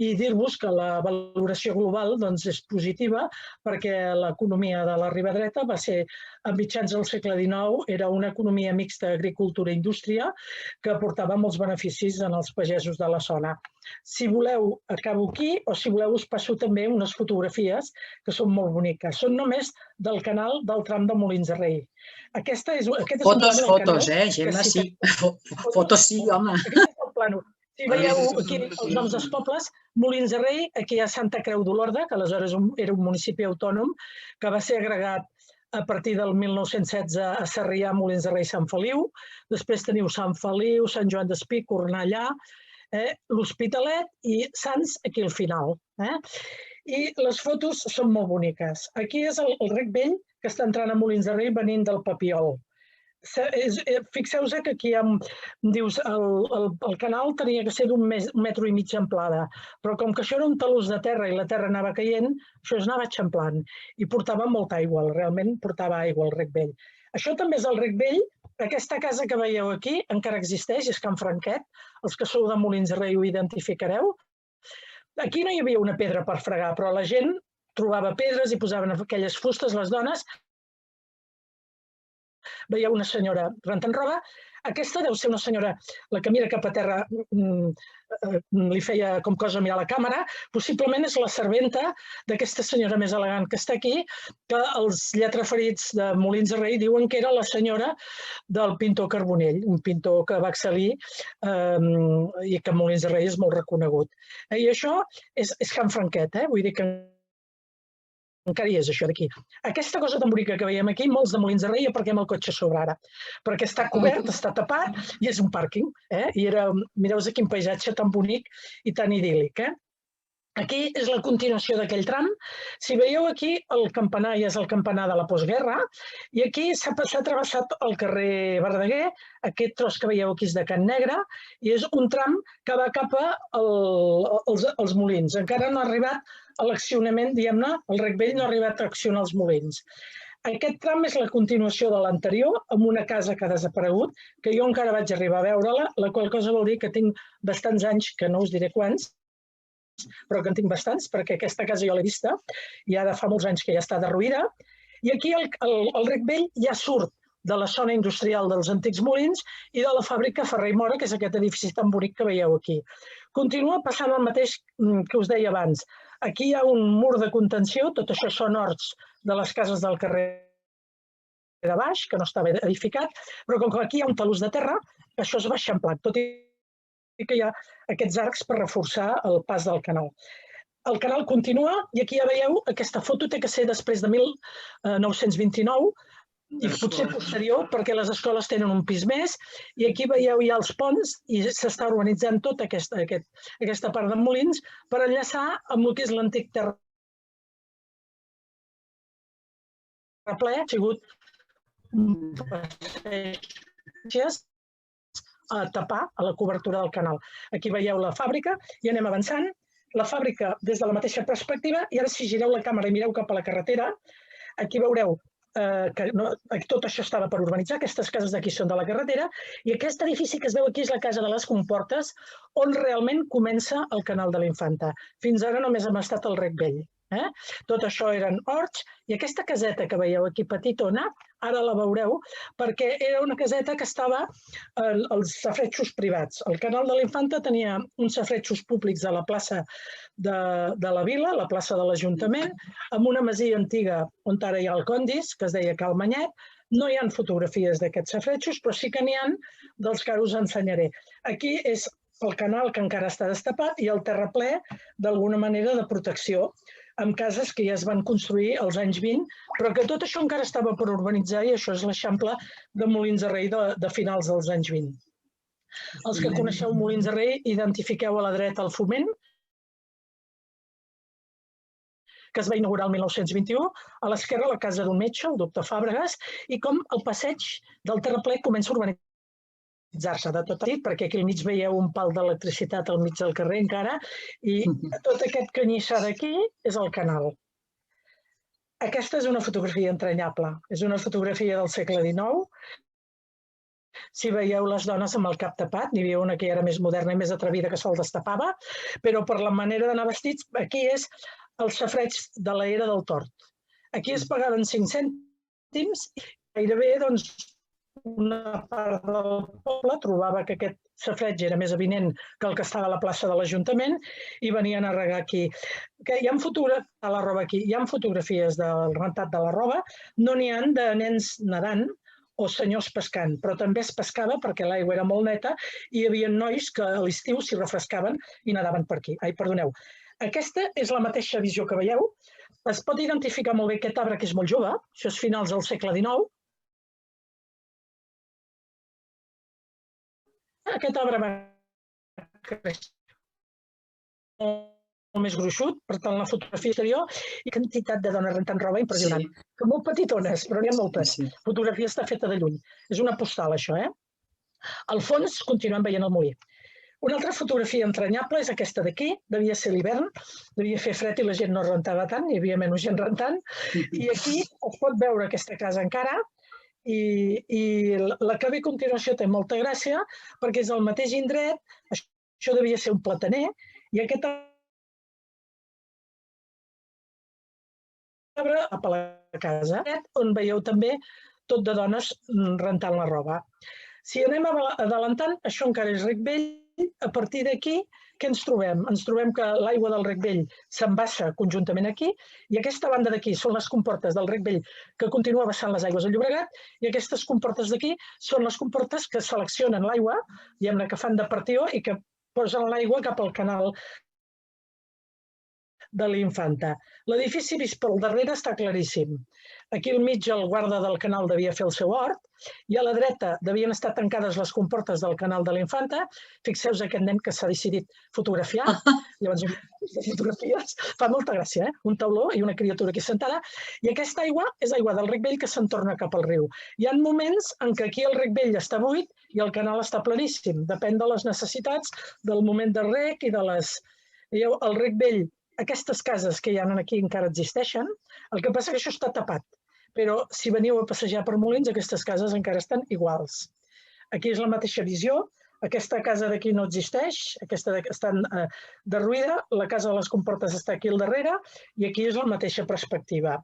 I dir-vos que la valoració global és positiva perquè l'economia de la riba dreta va ser, a mitjans del segle XIX, era una economia mixta agricultura-indústria que aportava molts beneficis als pagesos de la zona. Si voleu, acabo aquí, o si voleu us passo també unes fotografies que són molt boniques. Són només del canal del tram de Molins de Rei. Fotos, Gemma, sí. Fotos sí, home. Aquest és el plànol. Si veieu aquí els noms dels pobles, Molins de Rei, aquí hi ha Santa Creu d'Olorda, que aleshores era un municipi autònom, que va ser agregat a partir del 1916 a Sarrià, Molins de Rei, Sant Feliu. Després teniu Sant Feliu, Sant Joan d'Espí, Cornellà, l'Hospitalet i Sants aquí al final. I les fotos són molt boniques. Aquí és el Rec Vell que està entrant a Molins de Rei venint del Papiol. Fixeu-vos que aquí dius el canal tenia que ser d'1,5 metres d'amplada, però com que això era un talús de terra i la terra anava caient, això es anava eixamplant i portava molta aigua, realment portava aigua al Rec Vell. Això també és el Rec Vell. Aquesta casa que veieu aquí encara existeix, és Can Franquet. Els que sou de Molins de Rei ho identificareu. Aquí no hi havia una pedra per fregar, però la gent trobava pedres i posaven aquelles fustes, les dones. Veieu una senyora rentant roba. Aquesta deu ser una senyora, la que mira cap a terra, li feia com cosa mirar la càmera, possiblement és la serventa d'aquesta senyora més elegant que està aquí, que els lletraferits de Molins de Rei diuen que era la senyora del pintor Carbonell, un pintor que va excel·lir i que a Molins de Rei és molt reconegut. I això és Can Franquet, vull dir que encara hi és, això d'aquí. Aquesta cosa tan bonica que veiem aquí, molts de Molins de Rei aparquem el cotxe a sobre ara, perquè està cobert, està tapat i és un pàrquing. I mireu quin paisatge tan bonic i tan idíl·lic. Aquí és la continuació d'aquell tram. Si veieu aquí, el campanar ja és el campanar de la postguerra i aquí s'ha travessat el carrer Verdaguer, aquest tros que veieu aquí és de Can Negre i és un tram que va cap als molins. Encara no ha arribat a l'accionament, diguem-ne, el Rec Vell no ha arribat a accionar els molins. Aquest tram és la continuació de l'anterior, amb una casa que ha desaparegut, que jo encara vaig arribar a veure-la, la qual cosa vol dir que tinc bastants anys, que no us diré quants, però que en tinc bastants, perquè aquesta casa jo l'he vista, i ara fa molts anys que ja està derruïda, i aquí el Rec Vell ja surt de la zona industrial dels antics molins i de la fàbrica Ferrer i Mora, que és aquest edifici tan bonic que veieu aquí. Continua passant el mateix que us deia abans. Aquí hi ha un mur de contenció, tot això són horts de les cases del carrer de baix, que no estava edificat, però com que aquí hi ha un talús de terra, això es va eixamplant, tot i que hi ha aquests arcs per reforçar el pas del canal. El canal continua i aquí ja veieu, aquesta foto té que ser després de 1929 i potser posterior perquè les escoles tenen un pis més i aquí veieu ja els ponts i s'està urbanitzant tota aquesta part de molins per enllaçar amb el que és l'antic terraplè. Ha sigut a tapar a la cobertura del canal. Aquí veieu la fàbrica i anem avançant. La fàbrica des de la mateixa perspectiva i ara si gireu la càmera i mireu cap a la carretera, aquí veureu que tot això estava per urbanitzar, aquestes cases d'aquí són de la carretera i aquest edifici que es veu aquí és la casa de les Comportes on realment comença el canal de la Infanta. Fins ara només hem estat al Rec Vell. Tot això eren horts i aquesta caseta que veieu aquí petitona, ara la veureu, perquè era una caseta que estava als safaretjos privats. El canal de la Infanta tenia uns safaretjos públics a la plaça de la Vila, la plaça de l'Ajuntament, amb una masia antiga on ara hi ha el Condis, que es deia Cal Manyet. No hi ha fotografies d'aquests safaretjos, però sí que n'hi ha dels que ara us ensenyaré. Aquí és el canal que encara està destapat i el terraplè d'alguna manera de protecció, amb cases que ja es van construir als anys 20, però que tot això encara estava per urbanitzar i això és l'Eixample de Molins de Rei de finals dels anys 20. Els que coneixeu Molins de Rei, identifiqueu a la dreta el Foment, que es va inaugurar el 1921, a l'esquerra la casa d'un metge, el doctor Fàbregas, i com el passeig del terraplè comença a urbanitzar-se de tot dit, perquè aquí al mig veieu un pal d'electricitat al mig del carrer encara, i tot aquest canyissar d'aquí és el canal. Aquesta és una fotografia entranyable, és una fotografia del segle XIX. Si veieu les dones amb el cap tapat, n'hi havia una que era més moderna i més atrevida que se'l destapava, però per la manera d'anar vestits, aquí és el safareig de l'era del tort. Aquí es pagaven 5 cèntims i gairebé una part del poble trobava que aquest safareig era més avinent que el que estava a la plaça de l'Ajuntament i venien a regar aquí. Hi ha fotografies del rentat de la roba, no n'hi ha de nens nedant o senyors pescant, però també es pescava perquè l'aigua era molt neta i hi havia nois que a l'estiu s'hi refrescaven i nadaven per aquí. Ai, perdoneu. Aquesta és la mateixa visió que veieu. Es pot identificar molt bé aquest arbre que és molt jove, això és finals del segle XIX. Aquest arbre va créixer molt més gruixut, per tant la fotografia exterior i quantitat de dones rentant roba impressionant. Que molt petitones, però n'hi ha moltes. La fotografia està feta de lluny. És una postal, això, Al fons continuem veient el molí. Una altra fotografia entranyable és aquesta d'aquí, devia ser l'hivern, devia fer fred i la gent no rentava tant, hi havia menys gent rentant, i aquí es pot veure aquesta casa encara, i la que ve a continuació té molta gràcia perquè és el mateix indret, això devia ser un plataner, i aquest arbre a la casa, on veieu també tot de dones rentant la roba. Si anem adelantant, això encara és Rec Vell, a partir d'aquí, què ens trobem? Ens trobem que l'aigua del Rec Vell s'embassa conjuntament aquí i aquesta banda d'aquí són les comportes del Rec Vell que continua baixant les aigües al Llobregat i aquestes comportes d'aquí són les comportes que seleccionen l'aigua, diguem-ne que fan de partió i que posen l'aigua cap al canal de la Infanta. L'edifici vist pel darrere està claríssim. Aquí al mig el guarda del canal devia fer el seu hort i a la dreta devien estar tancades les comportes del canal de la Infanta. Fixeu-vos aquest nen que s'ha decidit fotografiar. Llavors, fotografies. Fa molta gràcia, un tauló i una criatura aquí sentada. I aquesta aigua és aigua del Rec Vell que se'n torna cap al riu. Hi ha moments en què aquí el Rec Vell està buit i el canal està pleníssim. Depèn de les necessitats, del moment de rec i de les... Veieu, el Rec Vell, aquestes cases que hi ha aquí encara existeixen, el que passa que això està tapat, però si veniu a passejar per Molins, aquestes cases encara estan iguals. Aquí és la mateixa visió, Aquesta casa d'aquí no existeix, aquesta està derruïda, la casa de les Comportes està aquí al darrere i aquí és la mateixa perspectiva.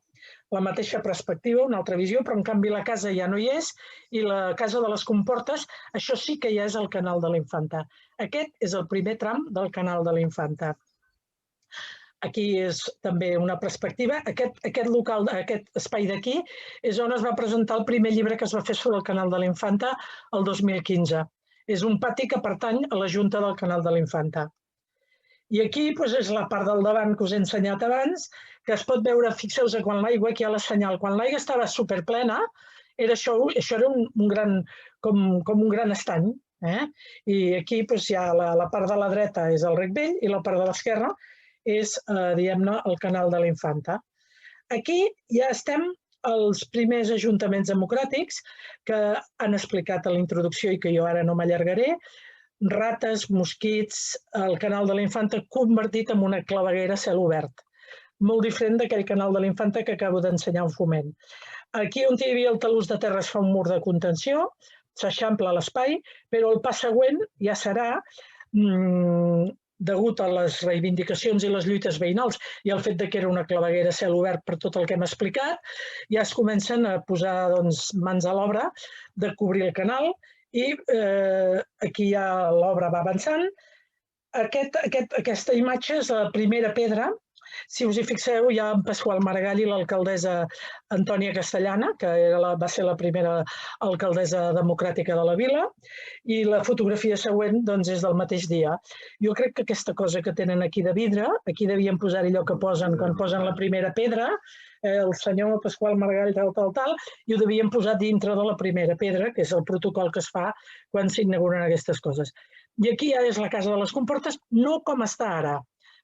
La mateixa perspectiva, una altra visió, però en canvi la casa ja no hi és i la casa de les Comportes, això sí que ja és el canal de la Infanta. Aquest és el primer tram del canal de la Infanta. Aquí és també una perspectiva. Aquest local, aquest espai d'aquí, és on es va presentar el primer llibre que es va fer sobre el Canal de la Infanta el 2015. És un pati que pertany a la Junta del Canal de la Infanta. I aquí és la part del davant que us he ensenyat abans, que es pot veure, fixeu-vos quan l'aigua, aquí hi ha la senyal, quan l'aigua estava superplena, això era com un gran estany. I aquí hi ha la part de la dreta és el Rec Vell i la part de l'esquerra és, diguem-ne, el Canal de la Infanta. Aquí ja estem els primers ajuntaments democràtics que han explicat a la introducció i que jo ara no m'allargaré, rates, mosquits, el Canal de la Infanta convertit en una claveguera a cel obert. Molt diferent d'aquell Canal de la Infanta que acabo d'ensenyar un Foment. Aquí on hi havia el talús de terra es fa un mur de contenció, s'eixampla l'espai, però el pas següent ja serà degut a les reivindicacions i les lluites veïnals i al fet que era una claveguera a cel obert per tot el que hem explicat, ja es comencen a posar mans a l'obra de cobrir el canal i aquí ja l'obra va avançant. Aquesta imatge és la primera pedra. Si us hi fixeu, hi ha en Pasqual Maragall i l'alcaldessa Antònia Castellana, que va ser la primera alcaldessa democràtica de la vila, i la fotografia següent és del mateix dia. Jo crec que aquesta cosa que tenen aquí de vidre, aquí devien posar allò que posen quan posen la primera pedra, el senyor Pasqual Maragall tal, i ho devien posar dintre de la primera pedra, que és el protocol que es fa quan s'inauguren aquestes coses. I aquí ja és la Casa de les Comportes, no com està ara,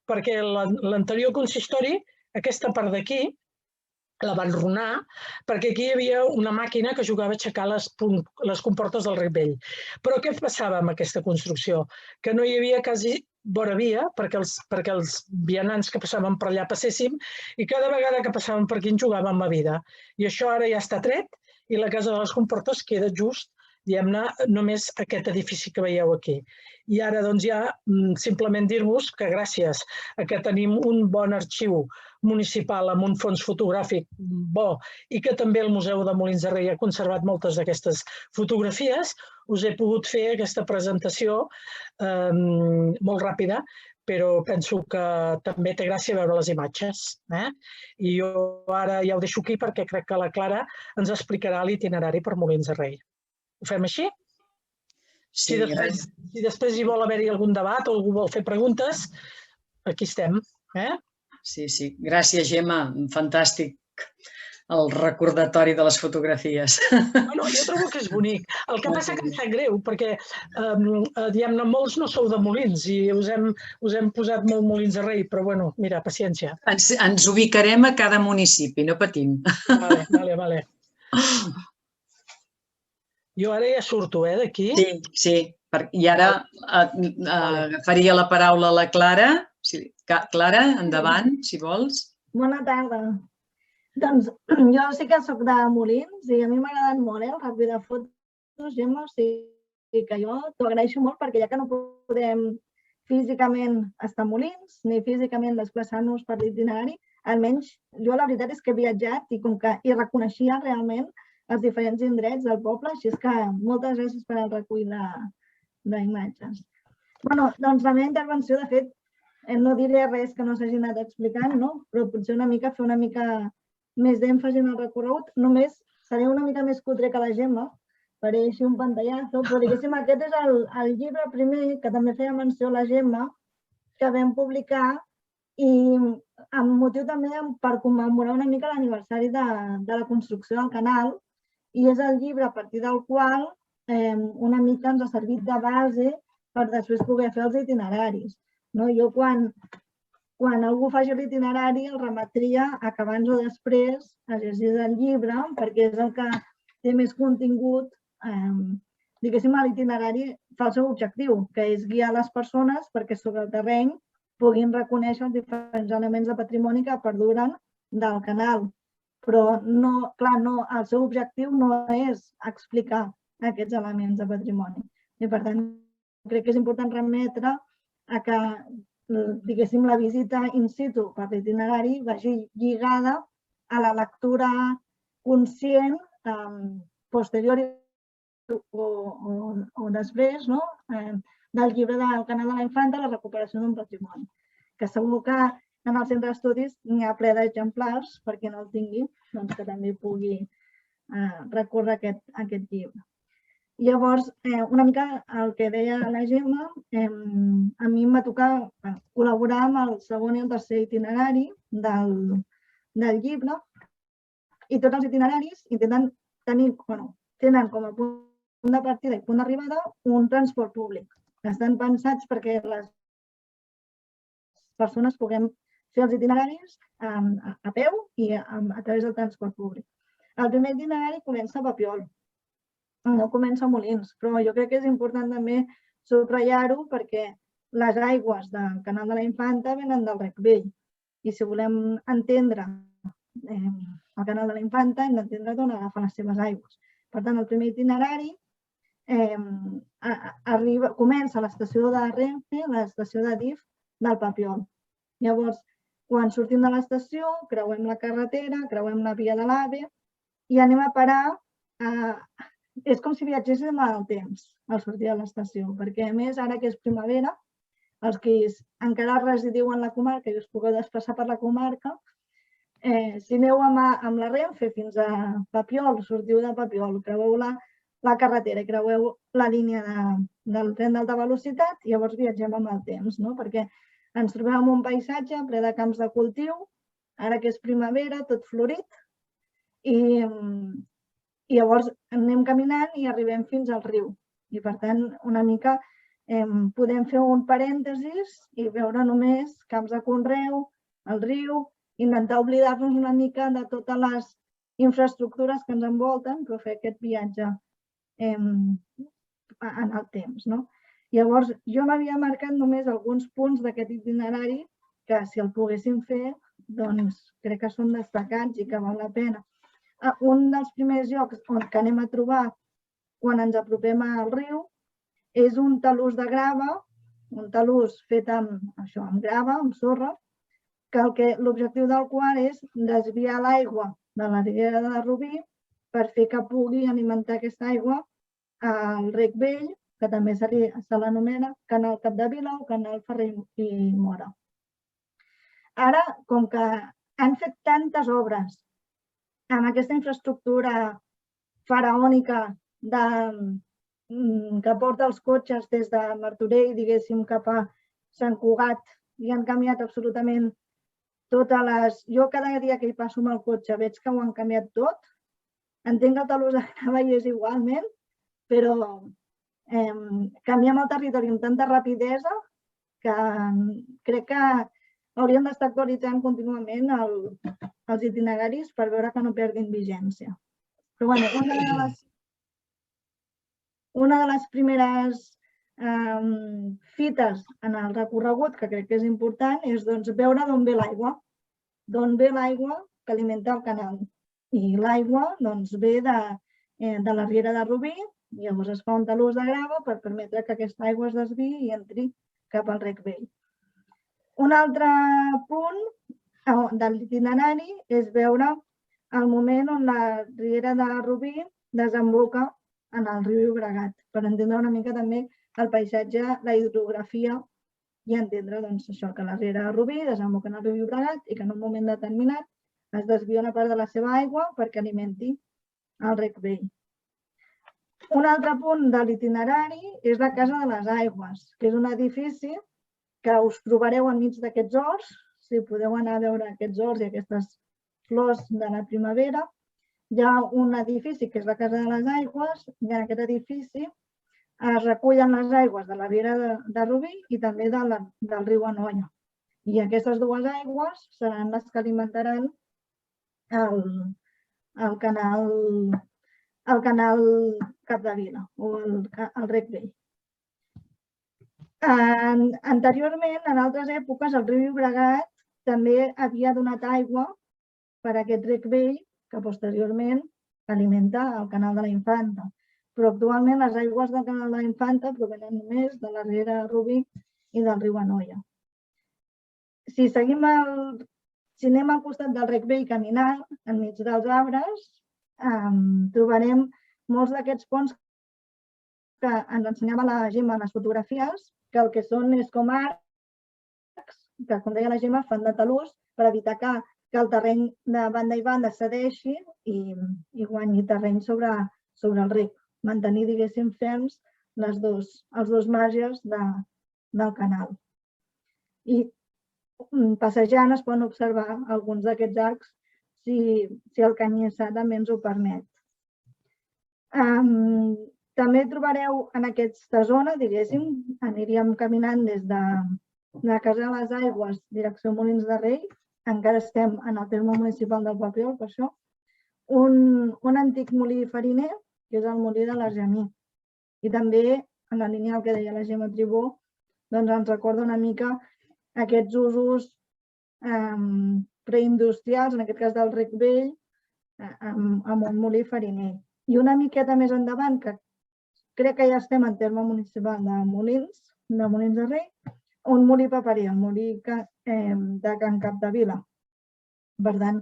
perquè l'anterior consistori, aquesta part d'aquí, la van runar, perquè aquí hi havia una màquina que jugava a aixecar les comportes del Rec Vell. Però què passava amb aquesta construcció? Que no hi havia quasi vora via perquè els vianants que passaven per allà passéssim i cada vegada que passaven per aquí en jugàvem a vida. I això ara ja està tret i la Casa de les Comportes queda just, diguem-ne, només aquest edifici que veieu aquí. I ara ja simplement dir-vos que gràcies a que tenim un bon arxiu municipal amb un fons fotogràfic bo i que també el Museu de Molins de Rei ha conservat moltes d'aquestes fotografies, us he pogut fer aquesta presentació molt ràpida, però penso que també té gràcia veure les imatges. I jo ara ja ho deixo aquí perquè crec que la Clara ens explicarà l'itinerari per Molins de Rei. Ho fem així? Si després hi vol haver-hi algun debat o algú vol fer preguntes, aquí estem. Sí. Gràcies, Gemma. Fantàstic el recordatori de les fotografies. Jo trobo que és bonic. El que passa que em sap greu, perquè diguem-ne, molts no sou de Molins i us hem posat molt Molins de Rei, però bueno, mira, paciència. Ens ubicarem a cada municipi, no patim. Vale. Jo ara ja surto, d'aquí. Sí. I ara agafaria la paraula a la Clara. Clara, endavant, si vols. Bona tarda. Doncs jo sí que soc de Molins i a mi m'ha agradat molt el ràpid de fotos, Gemma, o sigui que jo t'ho agraeixo molt perquè ja que no podem físicament estar a Molins ni físicament desplaçar-nos per l'itinerari, almenys jo la veritat és que he viatjat i reconeixia realment els diferents indrets del poble, així és que moltes gràcies per al recull d'imatges. Doncs la meva intervenció, de fet, no diré res que no s'hagi anat explicant, però potser fer una mica més d'èmfasi en el recorregut, només seré una mica més cutre que la Gemma, faré així un pantallazo, però diguéssim aquest és el llibre primer, que també feia menció la Gemma, que vam publicar i amb motiu també per commemorar una mica l'aniversari de la construcció del canal, i és el llibre a partir del qual una mica ens ha servit de base per després poder fer els itineraris. Jo quan algú faci l'itinerari el remetria a que abans o després llegís el llibre perquè és el que té més contingut, diguéssim, a l'itinerari fa el seu objectiu, que és guiar les persones perquè sobre el terreny puguin reconèixer els diferents elements de patrimoni que perduren del canal. Però, clar, el seu objectiu no és explicar aquests elements de patrimoni. I, per tant, crec que és important remetre a que, diguéssim, la visita in situ per l'itinerari vagi lligada a la lectura conscient posterior o després del llibre del Canal de la Infanta, La recuperació d'un patrimoni, que segur que en el centre d'estudis n'hi ha ple d'exemplars perquè no el tingui, que també pugui recórrer aquest llibre. Llavors, una mica el que deia la Gemma, a mi em va tocar col·laborar amb el segon i el tercer itinerari del llibre, i tots els itineraris tenen com a punt de partida i punt d'arribada un transport públic. Estan pensats perquè les persones puguem fer els itineraris a peu i a través del transport públic. El primer itinerari comença a Papiol, no comença a Molins, però jo crec que és important també subratllar-ho perquè les aigües del Canal de la Infanta venen del Rec Vell i si volem entendre el Canal de la Infanta hem d'entendre d'on agafa les seves aigües. Per tant, el primer itinerari comença a l'estació de Renfe, a l'estació d'Adif del Papiol. Llavors, quan sortim de l'estació, creuem la carretera, creuem la via de l'AVE i anem a parar. És com si viatgéssim al temps al sortir de l'estació, perquè a més, ara que és primavera, els que encara residiu en la comarca i us pugueu desplaçar per la comarca, si aneu amb la Renfe fins a Papiol, sortiu de Papiol, creueu la carretera i creueu la línia del tren d'alta velocitat, llavors viatgem amb el temps, perquè ens trobem en un paisatge ple de camps de cultiu, ara que és primavera, tot florit, i llavors anem caminant i arribem fins al riu. I per tant, una mica podem fer un parèntesis i veure només camps de conreu, el riu, intentar oblidar-nos una mica de totes les infraestructures que ens envolten, però fer aquest viatge en el temps. Llavors, jo m'havia marcat només alguns punts d'aquest itinerari que, si el poguéssim fer, doncs crec que són destacats i que val la pena. Un dels primers llocs que anem a trobar quan ens apropem al riu és un talús de grava, un talús fet amb grava, amb sorra, que l'objectiu del qual és desviar l'aigua de la riera de Rubí per fer que pugui alimentar aquesta aigua al Rec Vell, que també se l'anomena Canal Capdevila o Canal Ferrer i Mora. Ara, com que han fet tantes obres amb aquesta infraestructura faraònica que porta els cotxes des de Martorell, diguéssim, cap a Sant Cugat, i han canviat absolutament totes les... Jo cada dia que hi passo amb el cotxe veig que ho han canviat tot. Entenc que el talús de grava hi és igualment, però canviem el territori amb tanta rapidesa que crec que hauríem d'estar actualitzant contínuament els itineraris per veure que no perdin vigència. Però bé, una de les primeres fites en el recorregut que crec que és important és veure d'on ve l'aigua. D'on ve l'aigua que alimenta el canal. I l'aigua ve de la riera de Rubí, i llavors es fa un talús de grava per permetre que aquesta aigua es desviï i entri cap al Rec Vell. Un altre punt de l'itinerari és veure el moment on la riera de Rubí desemboca en el riu Llobregat, per entendre una mica també el paisatge, la hidrografia i entendre això, que la riera de Rubí desemboca en el riu Llobregat i que en un moment determinat es desvia una part de la seva aigua perquè alimenti el Rec Vell. Un altre punt de l'itinerari és la Casa de les Aigües, que és un edifici que us trobareu enmig d'aquests horts, si podeu anar a veure aquests horts i aquestes flors de la primavera. Hi ha un edifici que és la Casa de les Aigües i en aquest edifici es recullen les aigües de la riera de Rubí i també del riu Anoia. I aquestes dues aigües seran les que alimentaran el canal Capdevila o el Rec Vell. Anteriorment, en altres èpoques, el riu Llobregat també havia donat aigua per a aquest Rec Vell que posteriorment alimenta el Canal de la Infanta. però actualment les aigües del canal de la Infanta provenen només de la riera Rubí i del riu Anoia. Si anem al costat del Rec Vell caminant, enmig dels arbres, trobarem molts d'aquests ponts que ens ensenyava la Gemma en les fotografies, que el que són és com arcs, que com deia la Gemma fan de talús per evitar que el terreny de banda i banda cedeixi i guanyi terreny sobre el rec, mantenir, diguéssim, ferms els dos marges del canal. I passejant es poden observar alguns d'aquests arcs si el canyissar també ens ho permet. També trobareu en aquesta zona, diguéssim, aniríem caminant des de la Casa de les Aigües, direcció Molins de Rei, encara estem en el terme municipal del Papiol, per això, un antic molí fariner, que és el molí de l'Argemí. I també, en la línia del que deia la Gemma Tribó, doncs ens recorda una mica aquests usos preindustrials, en aquest cas del Rec Vell, amb un molí fariner. I una miqueta més endavant, que crec que ja estem en terme municipal de Molins de Rei, un molí paperer, el molí de Can Capdevila. Per tant,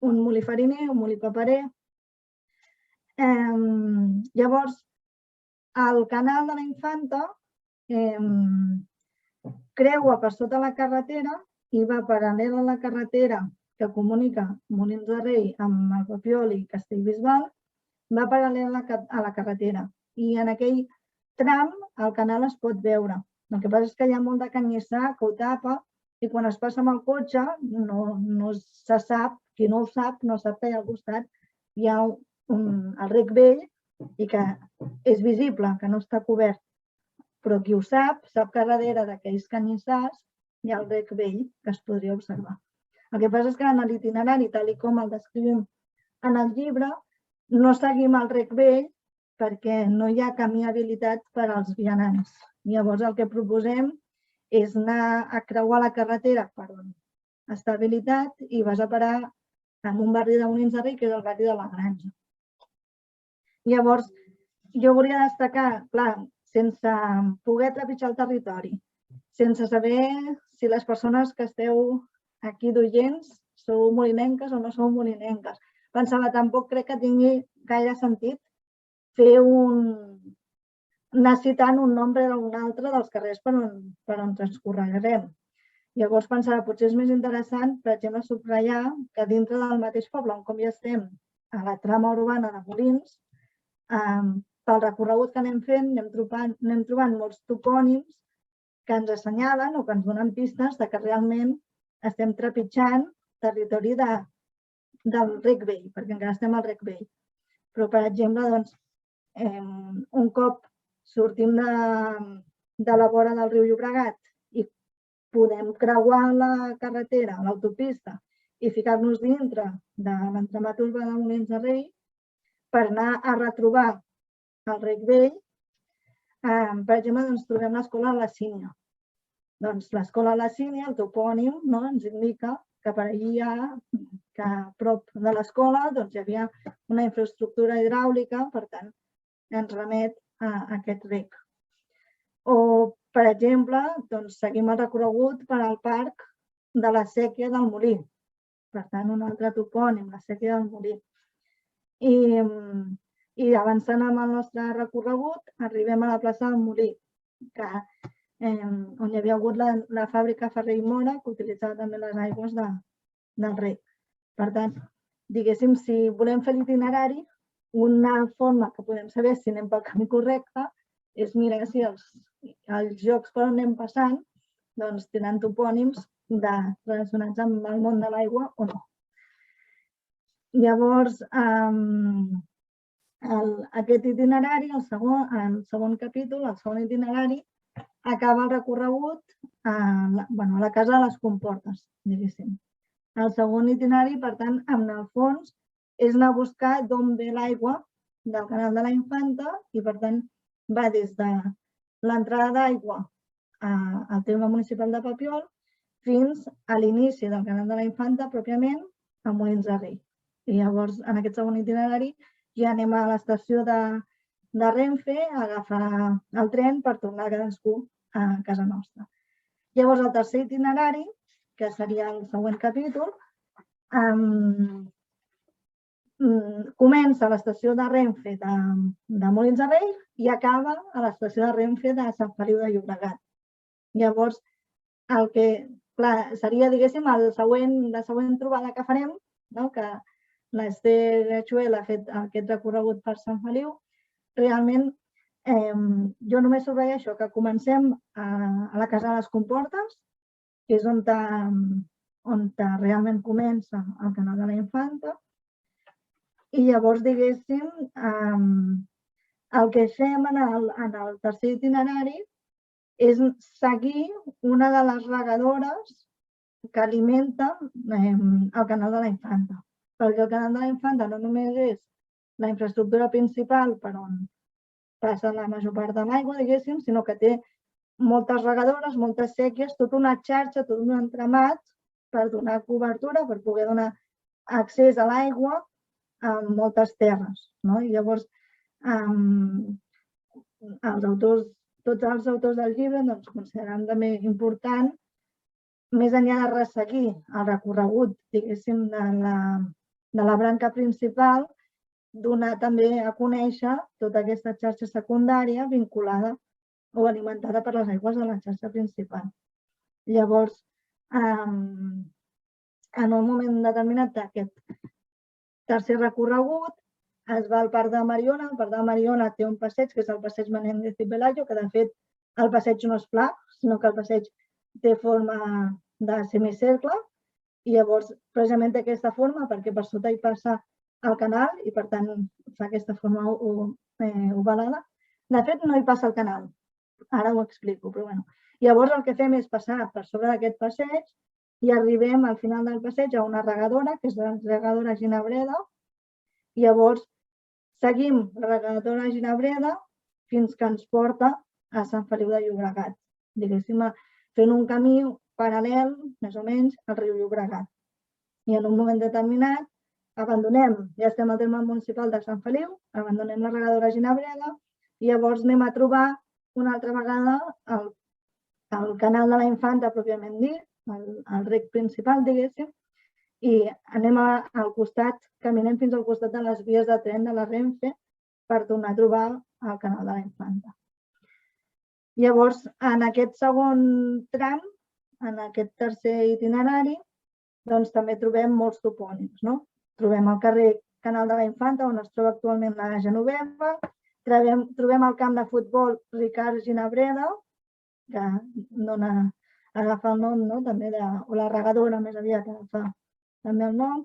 un molí fariner, un molí paperer. Llavors, el canal de la Infanta creua per sota la carretera i va paral·lel a la carretera que comunica Molins de Rei amb el Papiol i Castellbisbal, va paral·lel a la carretera. I en aquell tram el canal es pot veure. El que passa és que hi ha molt de canyissar que ho tapa i quan es passa amb el cotxe no se sap, qui no ho sap, no sap que allà al costat hi ha el Rec Vell i que és visible, que no està cobert. Però qui ho sap que darrere d'aquells canyissars hi ha el Rec Vell que es podria observar. El que passa és que en l'itinerari, tal com el descrivim en el llibre, no seguim el Rec Vell perquè no hi ha camí habilitat per als vianants. Llavors el que proposem és anar a creuar la carretera per on està habilitat i vas a parar en un barri de Molins de Rei, que és el barri de la Granja. Llavors, jo volia destacar, clar, sense poder trepitjar el territori, sense saber si les persones que esteu aquí d'oients sou molinenques o no sou molinenques. Pensava, tampoc crec que tingui gaire sentit fer anar citant un nombre o un altre dels carrers per on transcorreguem. Llavors pensava, potser és més interessant, per exemple, subratllar que dintre del mateix poble, on com ja estem, a la trama urbana de Molins, pel recorregut que anem fent, anem trobant molts topònims que ens assenyalen o que ens donen pistes de que realment estem trepitjant territori del Rec Vell, perquè encara estem al Rec Vell. Però, per exemple, un cop sortim de la vora del riu Llobregat i podem creuar la carretera, l'autopista, i ficar-nos dintre de l'entramat urbà de Molins de Rei per anar a retrobar el Rec Vell. Per exemple, trobem l'escola de la Sínia. L'escola de la Sínia, el topònim, ens indica que per allà, que a prop de l'escola, hi havia una infraestructura hidràulica, per tant, ens remet a aquest rec. O, per exemple, seguim el recorregut per al parc de la Séquia del Molí. Per tant, un altre topònim, la Séquia del Molí. I avançant amb el nostre recorregut, arribem a la plaça del Molí, on hi havia hagut la fàbrica Ferrer i Mora, que utilitzava també les aigües del rec. Per tant, diguéssim, si volem fer l'itinerari, una forma que podem saber si anem pel camí correcte és mirar si els llocs per on anem passant tenen topònims relacionats amb el món de l'aigua o no. Llavors, aquest itinerari, el segon capítol, el segon itinerari, acaba el recorregut a la casa de les Comportes, diguéssim. El segon itinerari, per tant, en el fons, és anar a buscar d'on ve l'aigua del canal de la Infanta i, per tant, va des de l'entrada d'aigua al terme municipal de Papiol fins a l'inici del canal de la Infanta, pròpiament, a Molins de Rei. I llavors, en aquest segon itinerari, ja anem a l'estació de Renfe a agafar el tren per tornar cadascú a casa nostra. Llavors, el tercer itinerari, que seria el següent capítol, comença a l'estació de Renfe de Molins de Rei i acaba a l'estació de Renfe de Sant Feliu de Llobregat. Llavors, el que seria, diguéssim, la següent trobada que farem, que l'Ester Gachuel ha fet aquest recorregut per Sant Feliu, realment jo només subratllo que comencem a la Casa de les Comportes, que és on realment comença el Canal de la Infanta. I llavors, diguéssim, el que fem en el tercer itinerari és seguir una de les regadores que alimenta el Canal de la Infanta. Perquè el Canal de la Infanta no només és la infraestructura principal per on passa la major part de l'aigua, diguéssim, sinó que té moltes regadores, moltes sèquies, tota una xarxa, tot un entramat per donar cobertura, per poder donar accés a l'aigua a moltes terres. I llavors, tots els autors del llibre consideren també important, més enllà de resseguir el recorregut, diguéssim, de la branca principal, donar també a conèixer tota aquesta xarxa secundària vinculada o alimentada per les aigües de la xarxa principal. Llavors, en un moment determinat d'aquest tercer recorregut, es va al Parc de Mariona. El Parc de Mariona té un passeig, que és el passeig Menéndez y Pelayo, que de fet el passeig no és pla, sinó que el passeig té forma de semicercle i llavors precisament té aquesta forma perquè per sota hi passa el canal i per tant fa aquesta forma ovalada. De fet no hi passa el canal, ara ho explico, però bueno. Llavors el que fem és passar per sobre d'aquest passeig i arribem al final del passeig a una regadora, que és la regadora Ginabreda. Llavors seguim la regadora Ginabreda fins que ens porta a Sant Feliu de Llobregat, diguéssim, fent un camí paral·lel, més o menys, al riu Llobregat. I en un moment determinat abandonem, ja estem al terme municipal de Sant Feliu, abandonem la regadora Ginabreda i llavors anem a trobar una altra vegada el canal de la Infanta, pròpiament dit, el rec principal, diguéssim, i anem al costat, caminem fins al costat de les vies de tren de la Renfe per tornar a trobar el canal de la Infanta. Llavors, en aquest segon tram, en aquest tercer itinerari, doncs també trobem molts topònims. Trobem el carrer Canal de la Infanta, on es troba actualment la Genoveva, trobem el camp de futbol Ricard Ginabreda, que agafa el nom també de, o la regadora més aviat agafa també el nom,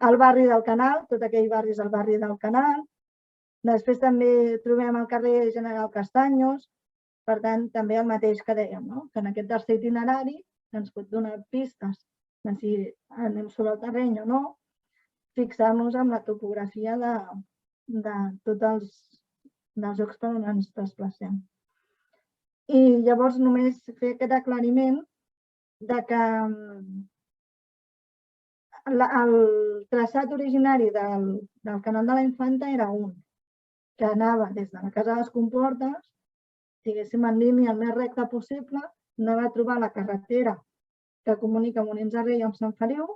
el barri del Canal, tot aquell barri és el barri del Canal. Després també trobem el carrer General Castaños, per tant, també el mateix que dèiem, que en aquest tercer itinerari ens pot donar pistes de si anem sobre el terreny o no, fixar-nos en la topografia de tots els llocs per on ens desplacem. I llavors només fer aquest aclariment de que el traçat originari del Canal de la Infanta era un, que anava des de la Casa de les Comportes, diguéssim, en línia el més recte possible, anava a trobar la carretera que comunica Molins de Rei amb Sant Feliu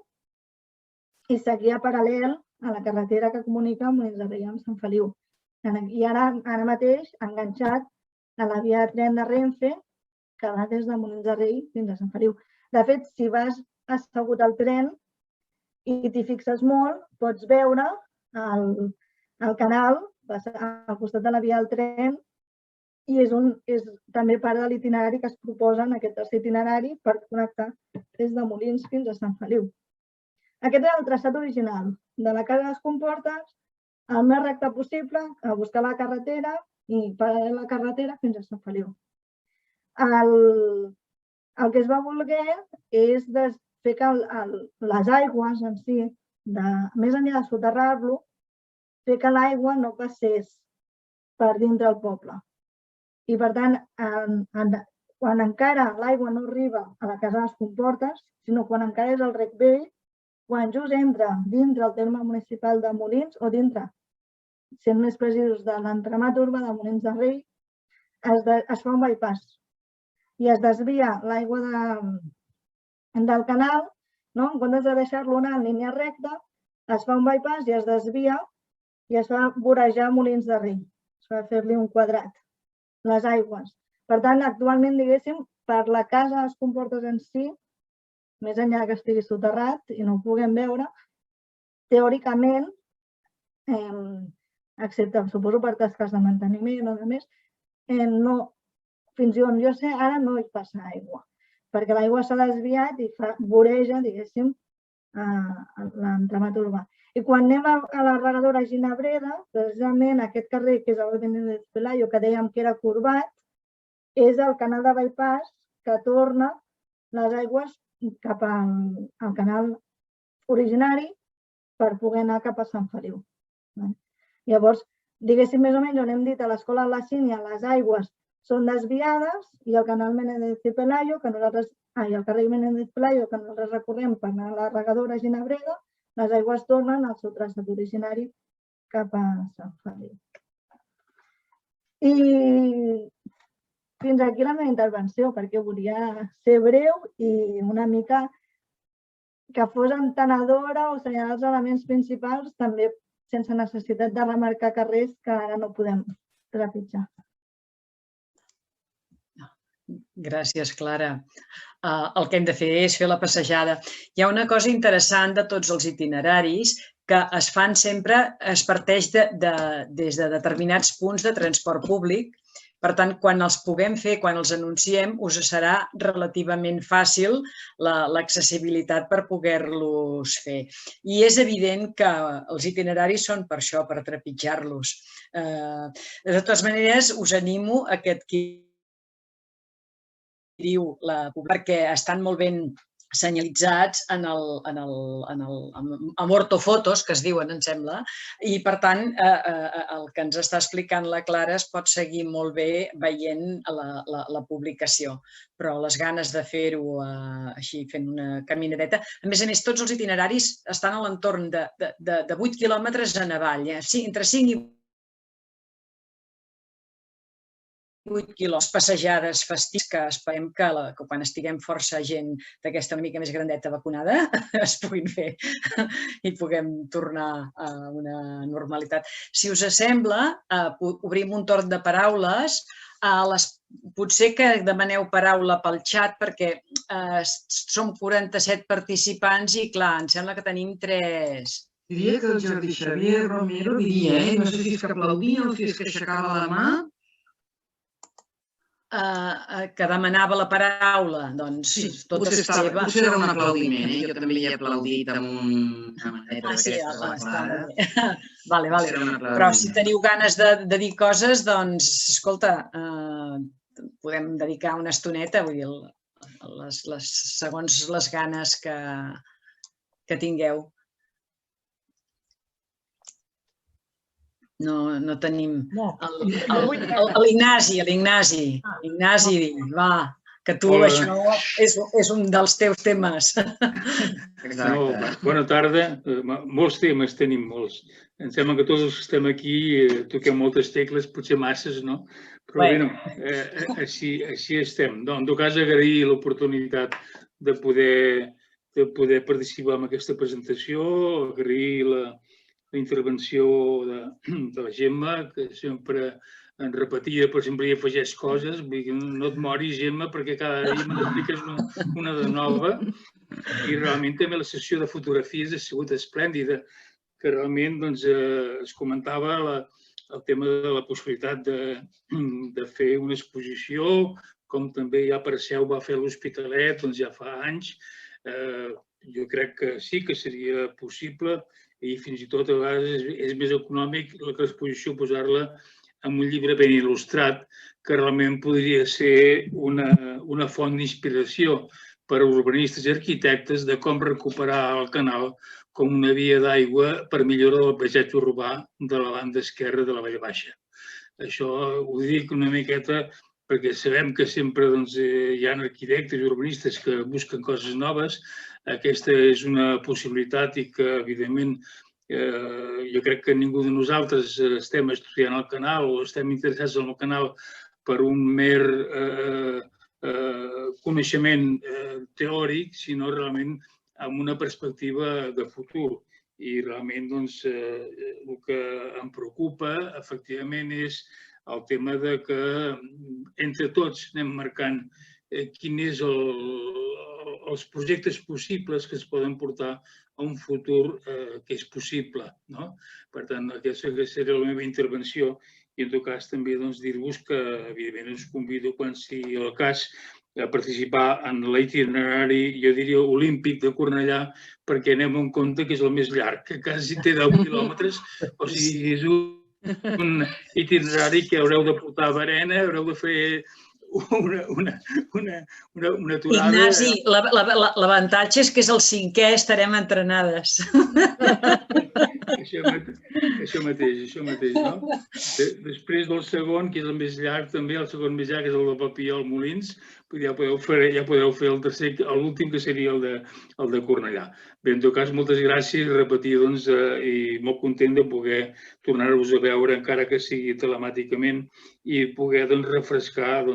i seguia paral·lel a la carretera que comunica Molins de Rei amb Sant Feliu. I ara mateix enganxat a la via de tren de Renfe que va des de Molins de Rei fins a Sant Feliu. De fet, si vas assegut al tren i t'hi fixes molt, pots veure el canal al costat de la via del tren i és també part de l'itinerari que es proposa en aquest tercer itinerari per connectar des de Molins fins a Sant Feliu. Aquest era el traçat original, de la Casa de les Comportes, el més recte possible, a buscar la carretera i paral·lel a la carretera fins a Sant Feliu. El que es va voler és fer que les aigües en si, més enllà de soterrar-lo, fer que l'aigua no passés per dintre el poble. I per tant, quan encara l'aigua no arriba a la Casa de les Comportes, sinó quan encara és el rec vell, quan just entra dintre el terme municipal de Molins o dintre sent més precisos, de l'entramat urbà de Molins de Rei, es fa un bypass i es desvia l'aigua del canal, en comptes de deixar-lo anar en línia recta, es fa un bypass i es desvia i es fa vorejar Molins de Rei. Es fa fer-li un quadrat, les aigües. Per tant, actualment, diguéssim, per la casa, les comportes en si, més enllà que estigui soterrat i no ho puguem veure, teòricament, excepte, suposo, per tasques de manteniment o de més, fins i on jo sé, ara no hi passa aigua, perquè l'aigua s'ha desviat i voreja, diguéssim, l'entramat urbà. I quan anem a la regadora Ginabreda, precisament aquest carrer, que és el Benéndez Pelayo, que dèiem que era corbat, és el canal de bypass que torna les aigües cap al canal originari per poder anar cap a Sant Feliu. Llavors, diguéssim, més o menys, on hem dit a l'escola de la Sínia, les aigües són desviades i el canal Menéndez Pelayo, i el carrer Menéndez Pelayo, que nosaltres recorrem per anar a la regadora Ginabreda, les aigües tornen al seu traçat originari cap a Sant Feliu. I fins aquí la meva intervenció, perquè volia ser breu i una mica que fos entenedora o assenyalar els elements principals, també sense necessitat de remarcar carrers que ara no podem trepitjar. Gràcies, Clara. El que hem de fer és fer la passejada. Hi ha una cosa interessant de tots els itineraris que es fan sempre, es parteix des de determinats punts de transport públic. Per tant, quan els puguem fer, quan els anunciem, us serà relativament fàcil l'accessibilitat per poder-los fer. I és evident que els itineraris són per això, per trepitjar-los. De totes maneres, us animo a que perquè estan molt ben senyalitzats amb ortofotos, que es diuen, em sembla, i per tant el que ens està explicant la Clara es pot seguir molt bé veient la publicació, però les ganes de fer-ho així fent una caminadeta. A més, tots els itineraris estan a l'entorn de 8 quilòmetres en avall, entre 5 i 8 quilòmetres, passejades festives que esperem que quan estiguem força gent d'aquesta una mica més grandeta vacunada es puguin fer i puguem tornar a una normalitat. Si us sembla, obrim un torn de paraules. Potser que demaneu paraula pel xat perquè som 47 participants i, clar, em sembla que tenim 3. Diria que el Jordi Xavier Romero diria, no sé si és que aplaudia o si és que aixecava la mà, que demanava la paraula, doncs tota seva. Potser era un aplaudiment, jo també li he aplaudit amb una manera d'aquesta de la Clara. Vale. Però si teniu ganes de dir coses, doncs, escolta, podem dedicar una estoneta, vull dir, segons les ganes que tingueu. No tenim... L'Ignasi, va, que tu això és un dels teus temes. Bona tarda. Molts temes tenim, molts. Em sembla que tots els que estem aquí toquem moltes tecles, potser masses, no? Però bé, així estem. En tot cas, agrair l'oportunitat de poder participar en aquesta presentació, agrair la intervenció de la Gemma, que sempre en repetia, però sempre hi afegeix coses. Vull dir, no et moris, Gemma, perquè cada dia me n'expliques una de nova. I realment també la sessió de fotografies ha sigut esplèndida, que realment es comentava el tema de la possibilitat de fer una exposició, com també ja Perseu va fer a l'Hospitalet ja fa anys. Jo crec que sí que seria possible i fins i tot a vegades és més econòmic l'exposició posar-la en un llibre ben il·lustrat que realment podria ser una font d'inspiració per a urbanistes i arquitectes de com recuperar el canal com una via d'aigua per millora del paisatge urbà de la banda esquerra de la Vall Baixa. Això ho dic una miqueta perquè sabem que sempre hi ha arquitectes i urbanistes que busquen coses noves. Aquesta és una possibilitat i que, evidentment, Jo crec que ningú de nosaltres estem estudiant el canal o estem interessats en el canal per un mer coneixement teòric, sinó realment amb una perspectiva de futur. I realment el que em preocupa, efectivament, és el tema que entre tots anem marcant quins són els projectes possibles que es poden portar a un futur que és possible. Per tant, aquesta seria la meva intervenció i, en tot cas, també dir-vos que, evidentment, us convido, quan sigui el cas, a participar en l'itinerari, jo diria, olímpic de Cornellà, perquè anem en compte que és el més llarg, que quasi té 10 quilòmetres. O sigui, és un itinerari que haureu de portar a Berena, haureu de fer una aturada. Ignasi, l'avantatge és que és el 5è, estarem entrenades. Això mateix, no? Després del segon, que és el més llarg també, el segon més llarg és el de Papiol Molins, ja podeu fer el tercer, l'últim que seria el de Cornellà. Bé, en tot cas, moltes gràcies i repetir, i molt content de poder tornar-vos a veure, encara que sigui telemàticament, i poder refrescar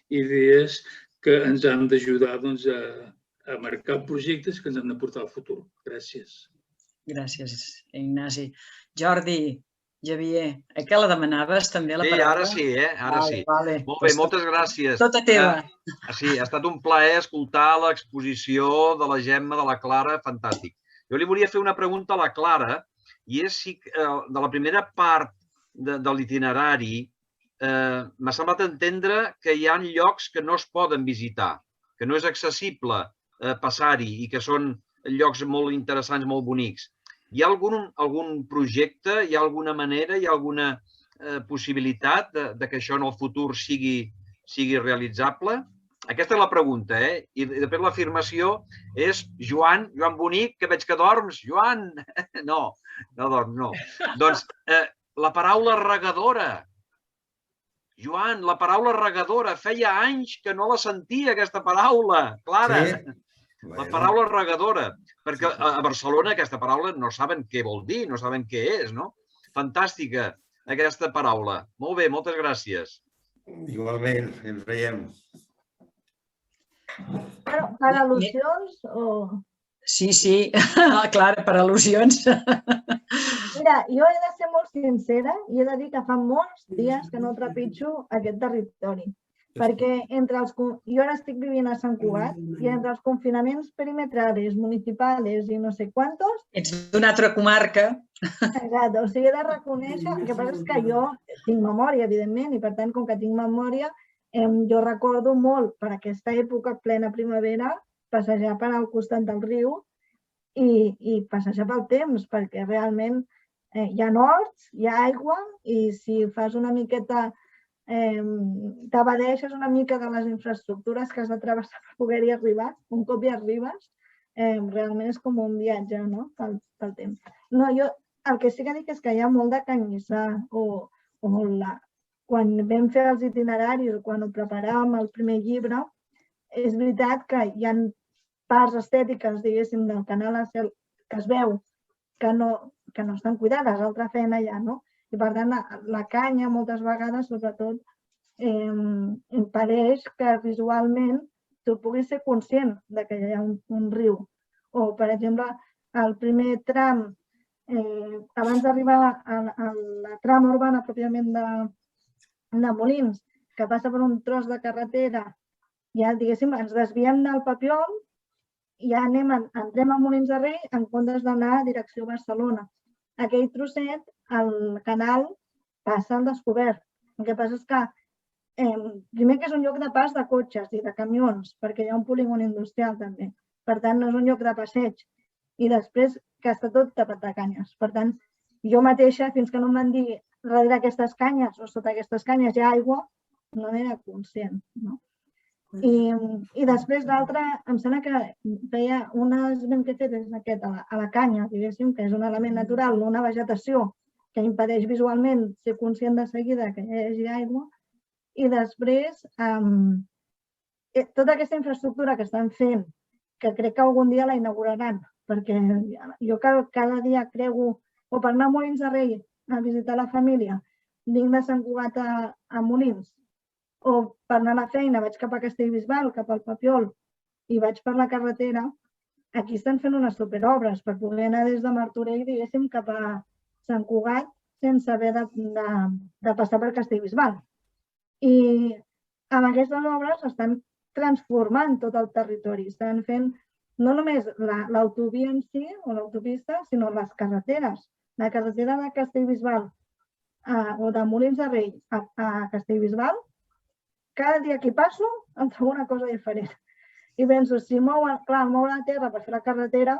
idees que ens han d'ajudar a marcar projectes que ens han de portar al futur. Gràcies. Gràcies, Ignasi. Jordi, Xavier, que la demanaves també la paraula? Sí, ara sí. Molt bé, moltes gràcies. Tota teva. Sí, ha estat un plaer escoltar l'exposició de la Gemma, de la Clara, fantàstic. Jo li volia fer una pregunta a la Clara, i és si de la primera part de l'itinerari m'ha semblat entendre que hi ha llocs que no es poden visitar, que no és accessible passar-hi i que són llocs molt interessants, molt bonics. Hi ha algun projecte, hi ha alguna manera, hi ha alguna possibilitat que això en el futur sigui realitzable? Aquesta és la pregunta, I després l'afirmació és Joan Bonic, que veig que dorms. Joan! No dorms, no. Doncs la paraula regadora. Joan, la paraula regadora. Feia anys que no la sentia, aquesta paraula. Clara. La paraula regadora, perquè a Barcelona aquesta paraula no saben què vol dir, no saben què és, no? Fantàstica, aquesta paraula. Molt bé, moltes gràcies. Igualment, ens veiem. Per al·lusions o...? Sí, clar, per al·lusions. Mira, jo he de ser molt sincera i he de dir que fa molts dies que no trepitjo aquest territori. Perquè jo ara estic vivint a Sant Cugat i entre els confinaments perimetrals, municipals i no sé quantos... Ets d'una altra comarca. Exacte, o sigui, he de reconèixer... El que passa és que jo tinc memòria, evidentment, i per tant, com que tinc memòria, jo recordo molt per aquesta època, plena primavera, passejar per al costat del riu i passejar pel temps, perquè realment hi ha horts, hi ha aigua i si fas una miqueta... t'abadeixes una mica de les infraestructures que has de travessar per poder-hi arribar. Un cop hi arribes, realment és com un viatge pel temps. No, jo el que sí que dic és que hi ha molt de canyissar. Quan vam fer els itineraris o quan ho preparàvem el primer llibre, és veritat que hi ha parts estètiques, diguéssim, del canal que es veu que no estan cuidades, altra feina ja, no? I, per tant, la canya, moltes vegades, sobretot, impedeix que visualment tu puguis ser conscient que hi ha un riu. O, per exemple, el primer tram, abans d'arribar a la trama urbana pròpiament de Molins, que passa per un tros de carretera, ja, diguéssim, ens desviem del Papiol i ja entrem a Molins de Rei en comptes d'anar a direcció Barcelona. Aquell trosset, el canal passa al descobert. El que passa és que, primer que és un lloc de pas de cotxes i de camions, perquè hi ha un polígon industrial també. Per tant, no és un lloc de passeig. I després que està tot tapat de canyes. Per tant, jo mateixa, fins que no em van dir darrere aquestes canyes o sota aquestes canyes hi ha aigua, no n'era conscient. I després l'altre, em sembla que feia un esment que he fet és aquest, a la canya, diguéssim, que és un element natural, una vegetació que impedeix visualment ser conscient de seguida que hi hagi aigua. I després, tota aquesta infraestructura que estan fent, que crec que algun dia la inauguraran, perquè jo cada dia crego O per anar a Molins de Rei a visitar la família, vinc de Sant Cugat a Molins. O per anar a la feina vaig cap a Castellbisbal, cap al Papiol, i vaig per la carretera. Aquí estan fent unes superobres per poder anar des de Martorell, diguéssim, cap a Sant Cugat sense haver de passar per Castellbisbal. I amb aquestes obres estan transformant tot el territori. Estan fent no només l'autovia en si o l'autopista, sinó les carreteres. La carretera de Castellbisbal o de Molins de Rei a Castellbisbal, cada dia que hi passo em trobo una cosa diferent. I penso, si mouen la terra per fer la carretera,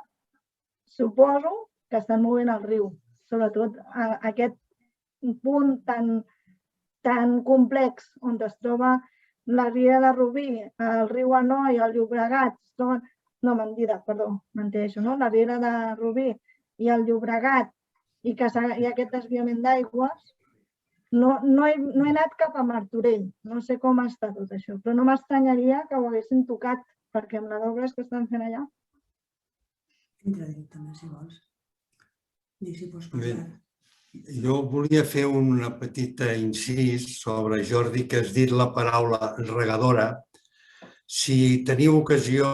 suposo que estan movent el riu. Sobretot aquest punt tan complex on es troba la Riera de Rubí, el riu Anoi, el Llobregat, no, mentida, perdó, menteixo, no? La Riera de Rubí i el Llobregat i aquest desviament d'aigües, no he anat cap a Martorell, no sé com està tot això, però no m'estranyaria que ho haguessin tocat, perquè amb les obres que estan fent allà. Entra directament, si vols. Dic si pots passar. Jo volia fer una petita incís sobre, Jordi, que has dit la paraula regadora. Si teniu ocasió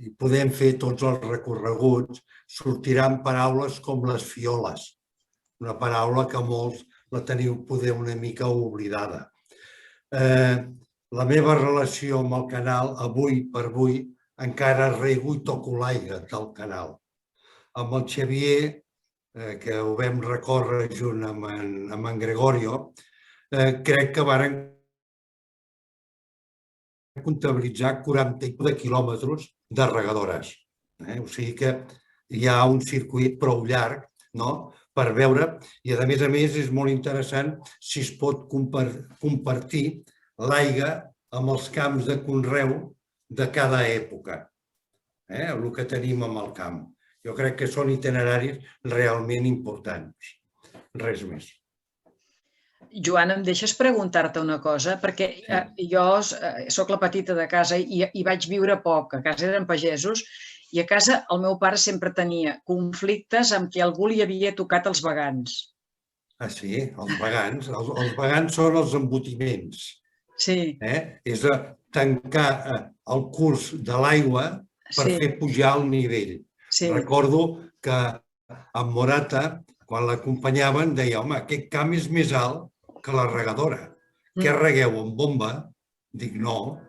i podem fer tots els recorreguts, sortiran paraules com les fioles, una paraula que molts la teniu poder una mica oblidada. La meva relació amb el canal, avui per avui, encara rego i toco l'aigua del canal. Amb el Xavier, que ho vam recórrer junt amb en Gregorio, crec que varen comptabilitzar 40 quilòmetres de regadores. O sigui que hi ha un circuit prou llarg per veure, i a més és molt interessant si es pot compartir l'aigua amb els camps de conreu de cada època, el que tenim amb el camp. Jo crec que són itineraris realment importants. Res més. Joan, em deixes preguntar-te una cosa? Perquè jo soc la petita de casa i vaig viure poc. A casa eren pagesos i a casa el meu pare sempre tenia conflictes amb que algú li havia tocat els vagants. Ah, sí? Els vagants? Els vagants són els embotiments. Sí. És tancar el curs de l'aigua per fer pujar el nivell. Recordo que en Morata, quan l'acompanyaven, deia, home, aquest camp és més alt que la regadora. Què regueu, amb bomba? Dic, no,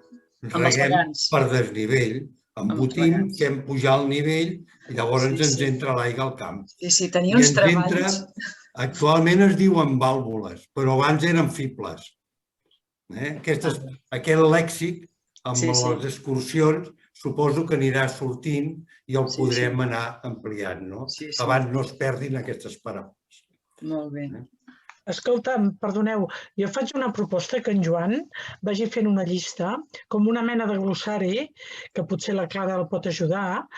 reguem per desnivell, embotim, fem pujar el nivell i llavors ens entra l'aigua al camp. Sí, tenia uns treballs. Actualment es diuen vàlvules, però abans eren fibles. Aquest lèxic amb les excursions suposo que anirà sortint i el podrem anar ampliant, no? Abans no es perdin aquestes paraules. Molt bé. Escolta'm, perdoneu, jo faig una proposta que en Joan vagi fent una llista, com una mena de glossari, que potser la Clara el pot ajudar,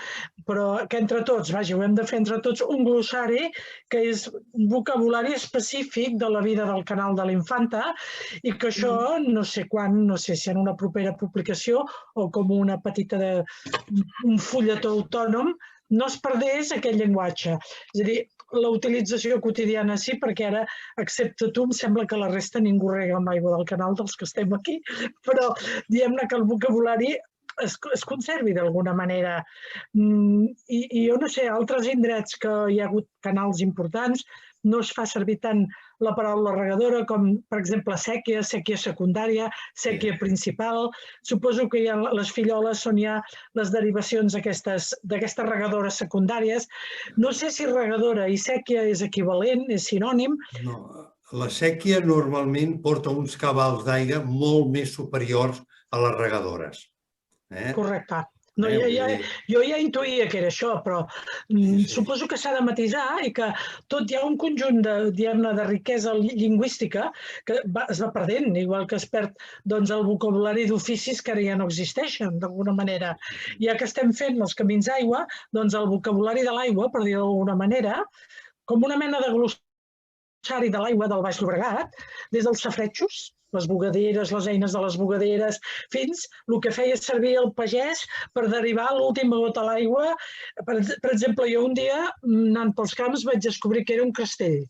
però que entre tots, ho hem de fer entre tots un glossari que és un vocabulari específic de la vida del canal de la Infanta i que això, no sé quan, no sé si en una propera publicació o com una petita, un fulletó autònom, no es perdés aquest llenguatge. És a dir, la utilització quotidiana sí, perquè ara, excepte tu, em sembla que la resta ningú rega amb aigua del canal dels que estem aquí, però diguem-ne que el vocabulari es conservi d'alguna manera. I jo no sé, altres indrets que hi ha hagut canals importants, no es fa servir tant la paraula regadora com, per exemple, sèquia, sèquia secundària, sèquia principal. Suposo que hi ha les filloles on hi ha les derivacions d'aquestes regadores secundàries. No sé si regadora i sèquia és equivalent, és sinònim. No, la sèquia normalment porta uns cabals d'aigua molt més superiors a les regadores. Correcte. Jo ja intuïa que era això, però suposo que s'ha de matisar i que tot hi ha un conjunt de riquesa lingüística que es va perdent, igual que es perd el vocabulari d'oficis que ara ja no existeixen, d'alguna manera. Ja que estem fent els camins d'aigua, doncs el vocabulari de l'aigua, per dir-ho d'alguna manera, com una mena de glossari glossari de l'aigua del Baix Llobregat, des dels safaretjos, les bugaderes, les eines de les bugaderes, fins el que feia servir el pagès per derivar l'última gota a l'aigua. Per exemple, jo un dia, anant pels camps, vaig descobrir que era un castell.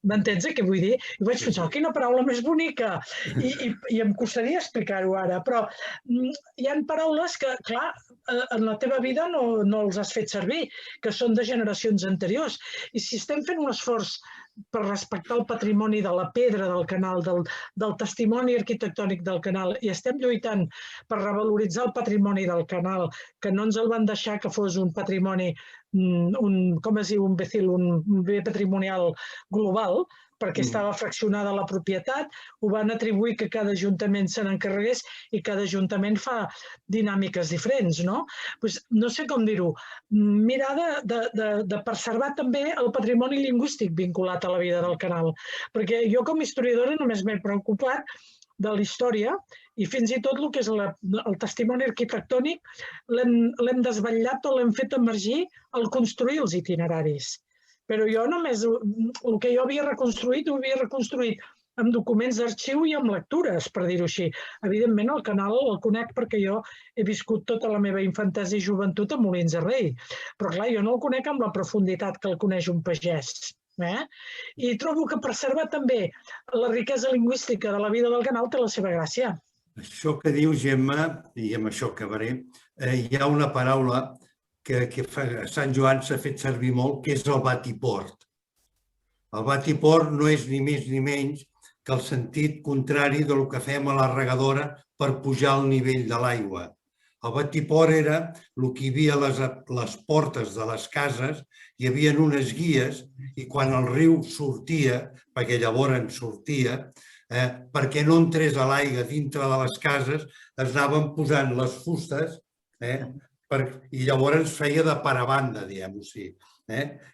M'entens què vull dir? I vaig pensar, quina paraula més bonica! I em costaria explicar-ho ara, però hi ha paraules que, clar, en la teva vida no els has fet servir, que són de generacions anteriors. I si estem fent un esforç per respectar el patrimoni de la pedra del canal, del testimoni arquitectònic del canal, i estem lluitant per revaloritzar el patrimoni del canal, que no ens el van deixar que fos un patrimoni, com es diu, un bé patrimonial global, perquè estava fraccionada la propietat, ho van atribuir que cada ajuntament se n'encarregués i cada ajuntament fa dinàmiques diferents, no? No sé com dir-ho, mirar de preservar també el patrimoni lingüístic vinculat a la vida del canal, perquè jo com a historiadora només m'he preocupat de la història i fins i tot el que és el testimoni arquitectònic l'hem desvetllat o l'hem fet emergir al construir els itineraris. Però jo només, el que jo havia reconstruït, ho havia reconstruït amb documents d'arxiu i amb lectures, per dir-ho així. Evidentment, el canal el conec perquè jo he viscut tota la meva infantesa i joventut a Molins de Rei. Però, clar, jo no el conec amb la profunditat que el coneix un pagès. I trobo que preservar també la riquesa lingüística de la vida del canal té la seva gràcia. Això que diu Gemma, i amb això acabaré, hi ha una paraula que a Sant Joan s'ha fet servir molt, que és el batiport. El batiport no és ni més ni menys que el sentit contrari del que fem a la regadora per pujar el nivell de l'aigua. El batiport era el que hi havia a les portes de les cases, hi havia unes guies i quan el riu sortia, perquè llavors sortia, perquè no entrés a l'aigua dintre de les cases, es anaven posant les fustes i llavors feia de paravanda, diguem-ho així.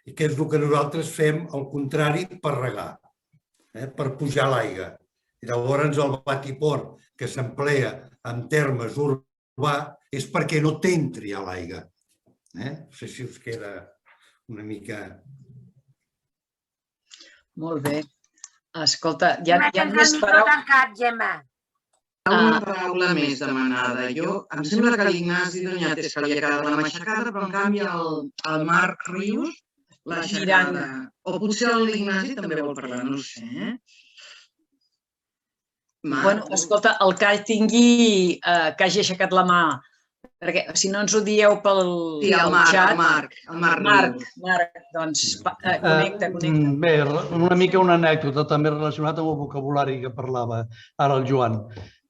I que és el que nosaltres fem al contrari per regar, per pujar l'aigua. I llavors el batiport que s'emplea en termes urbans és perquè no t'entri a l'aigua. No sé si us queda una mica... Molt bé. Escolta, hi ha més paraules... Una paraula més demanada. Em sembla que l'Ignasi Doñates que li ha quedat la matxacada, però en canvi el Marc Rius l'ha aixecada. O potser l'Ignasi també vol parlar, no ho sé. Bueno, escolta, el que tingui, que hagi aixecat la mà, perquè si no ens ho dieu pel xat... El Marc, doncs connecta. Bé, una mica una anècdota també relacionada amb el vocabulari que parlava ara el Joan.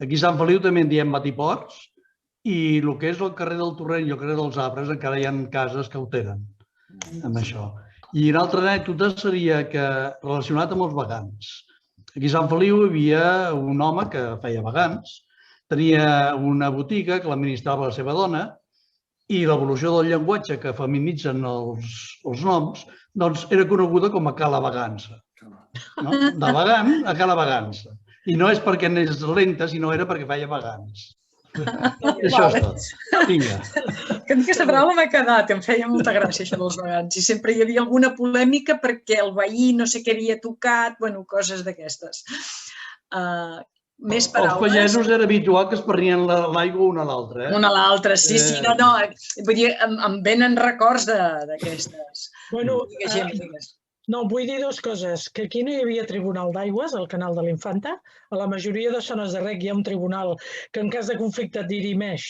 Aquí a Sant Feliu també en diem batiports i el que és el carrer del Torrent i el carrer dels Arbres encara hi ha cases que ho tenen amb això. I una altra anècdota seria que relacionat amb els vagants. Aquí a Sant Feliu hi havia un home que feia vagants, tenia una botiga que l'administrava la seva dona i l'evolució del llenguatge que feminitzen els noms doncs era coneguda com a Cala Vagança. De vagant a Cala Vagança. I no és perquè anés lenta, sinó era perquè feia vagants. Això és tot. Vinga. Aquesta paraula m'ha quedat, em feia molta gràcia això dels vagants. I sempre hi havia alguna polèmica perquè el veí no sé què havia tocat, bueno, coses d'aquestes. Més paraules. Els pagesos era habitual que es perdien l'aigua una a l'altra. Una a l'altra, sí, no. Vull dir, em venen records d'aquestes. Bueno, no, vull dir dues coses. Que aquí no hi havia tribunal d'aigües, al canal de l'Infanta. A la majoria de zones de reg hi ha un tribunal que en cas de conflicte dirimeix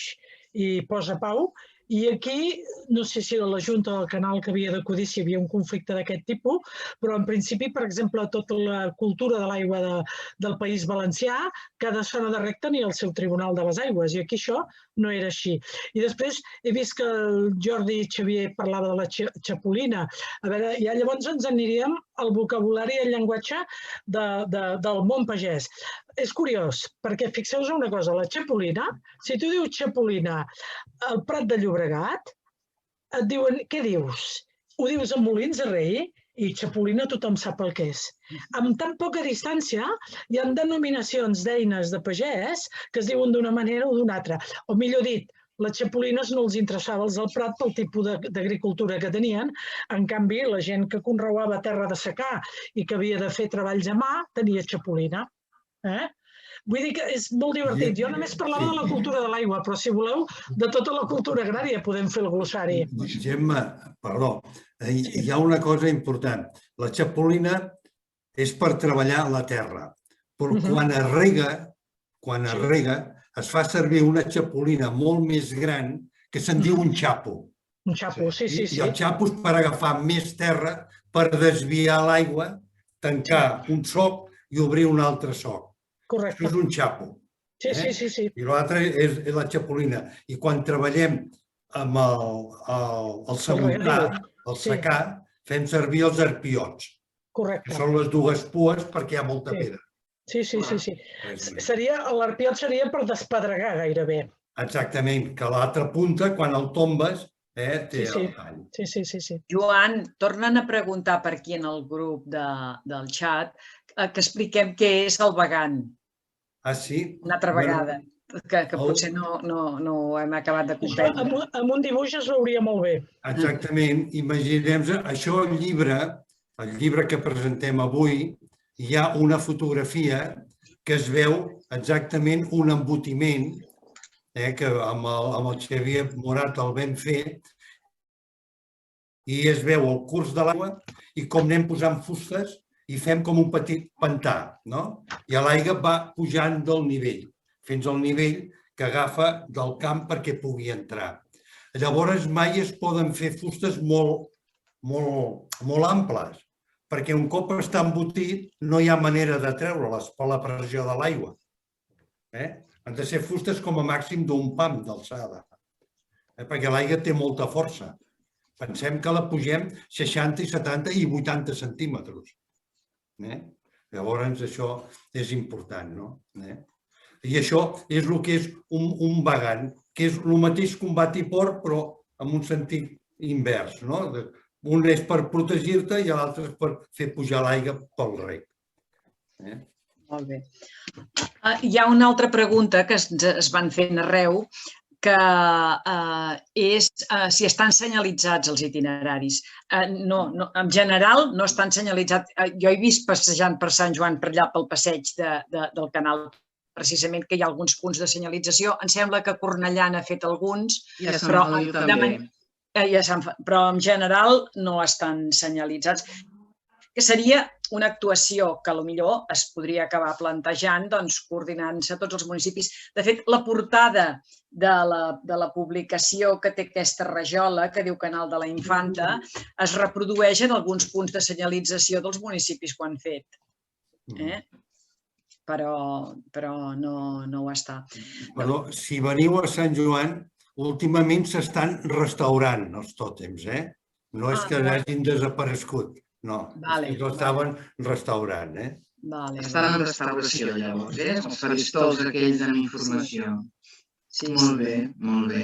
i posa pau. I aquí, no sé si era la Junta del Canal que havia d'acudir si hi havia un conflicte d'aquest tipus, però en principi, per exemple, tota la cultura de l'aigua del País Valencià, cada zona de reg tenia el seu tribunal de les aigües i aquí això no era així. I després he vist que el Jordi Xavier parlava de la xapolina. A veure, ja llavors ens aniríem al vocabulari i al llenguatge del món pagès. És curiós, perquè fixeu-vos una cosa, la xapolina, si tu dius xapolina al Prat de Llobregat, et diuen, què dius? Ho dius a Molins de Rei i xapolina tothom sap el que és. Amb tan poca distància hi ha denominacions d'eines de pagès que es diuen d'una manera o d'una altra. O millor dit, les xapolines no els interessava els del Prat pel tipus d'agricultura que tenien. En canvi, la gent que conreava terra de secà i que havia de fer treballs a mà tenia xapolina. Vull dir que és molt divertit. Jo només parlava de la cultura de l'aigua, però si voleu, de tota la cultura agrària podem fer el glossari. Gemma, perdó, hi ha una cosa important. La xapolina és per treballar la terra, però quan es rega, es fa servir una xapolina molt més gran que se'n diu un xapo. Un xapo, sí. I el xapo és per agafar més terra, per desviar l'aigua, tancar un soc i obrir un altre soc. Correcte. Això és un xapo. Sí. I l'altre és la xapolina. I quan treballem amb el sebolcar, el secà, fem servir els arpiots. Correcte. Són les dues pues perquè hi ha molta pedra. Sí. L'arpiot seria per despedregar gairebé. Exactament, que l'altra punta, quan el tombes, té el tall. Sí. Joan, tornen a preguntar per aquí en el grup del xat que expliquem què és el vagant. Ah, sí? Una altra vegada, que potser no ho hem acabat de comprendre. Amb un dibuix es veuria molt bé. Exactament. Imaginem-nos, això el llibre que presentem avui, hi ha una fotografia que es veu exactament un embotiment que amb el Xavier Morat el vam fer i es veu el curs de l'aigua i com anem posant fustes i fem com un petit pantà, no? I l'aigua va pujant del nivell, fins al nivell que agafa del camp perquè pugui entrar. Llavors mai es poden fer fustes molt amples, perquè un cop està embotit no hi ha manera de treure-les per la pressió de l'aigua. Han de ser fustes com a màxim d'un pam d'alçada, perquè l'aigua té molta força. Pensem que la pugem 60, 70 i 80 centímetres. Llavors això és important, no? I això és el que és un vagant, que és el mateix que un batiport, però en un sentit invers, no? Un és per protegir-te i l'altre és per fer pujar l'aigua pel rec. Molt bé. Hi ha una altra pregunta que es van fent arreu, que és si estan senyalitzats els itineraris. No, en general no estan senyalitzats. Jo he vist passejant per Sant Joan per allà pel passeig del canal, precisament que hi ha alguns punts de senyalització. Em sembla que Cornellà n'ha fet alguns, però en general no estan senyalitzats. Que seria una actuació que potser es podria acabar plantejant coordinant-se tots els municipis. De fet, la portada de la publicació que té aquesta rajola, que diu Canal de la Infanta, es reprodueix en alguns punts de senyalització dels municipis que ho han fet. Però no ho està. Però si veniu a Sant Joan, últimament s'estan restaurant els tòtems, No és que hagin desaparegut. No, és que l'estaven restaurant. Estan en restauració, llavors, els faristols aquells amb informació. Molt bé, molt bé.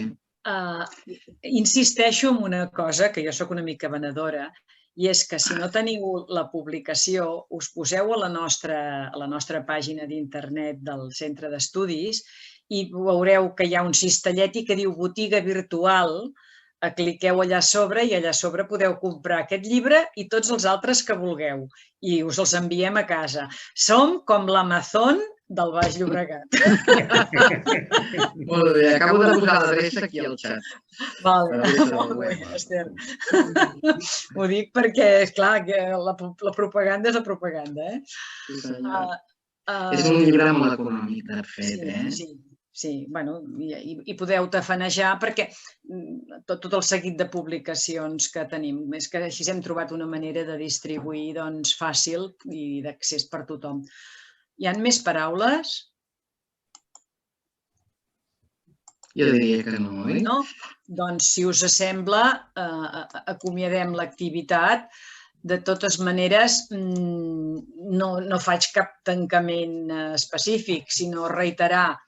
Insisteixo en una cosa, que jo sóc una mica venedora, i és que si no teniu la publicació, us poseu a la nostra pàgina d'internet del Centre d'Estudis i veureu que hi ha un cistellet que diu Botiga Virtual. Cliqueu allà a sobre i allà a sobre podeu comprar aquest llibre i tots els altres que vulgueu i us els enviem a casa. Som com l'Amazon del Baix Llobregat. Molt bé, acabo de posar l'adreça aquí al xat. Molt bé, Esther. Ho dic perquè, esclar, la propaganda és la propaganda. És un llibre molt econòmic, de fet. Sí, i podeu tafanejar perquè tot el seguit de publicacions que tenim, és que així hem trobat una manera de distribuir fàcil i d'accés per tothom. Hi ha més paraules? Jo diria que no, oi? No? Doncs, si us sembla, acomiadem l'activitat. De totes maneres, no faig cap tancament específic, sinó reiterar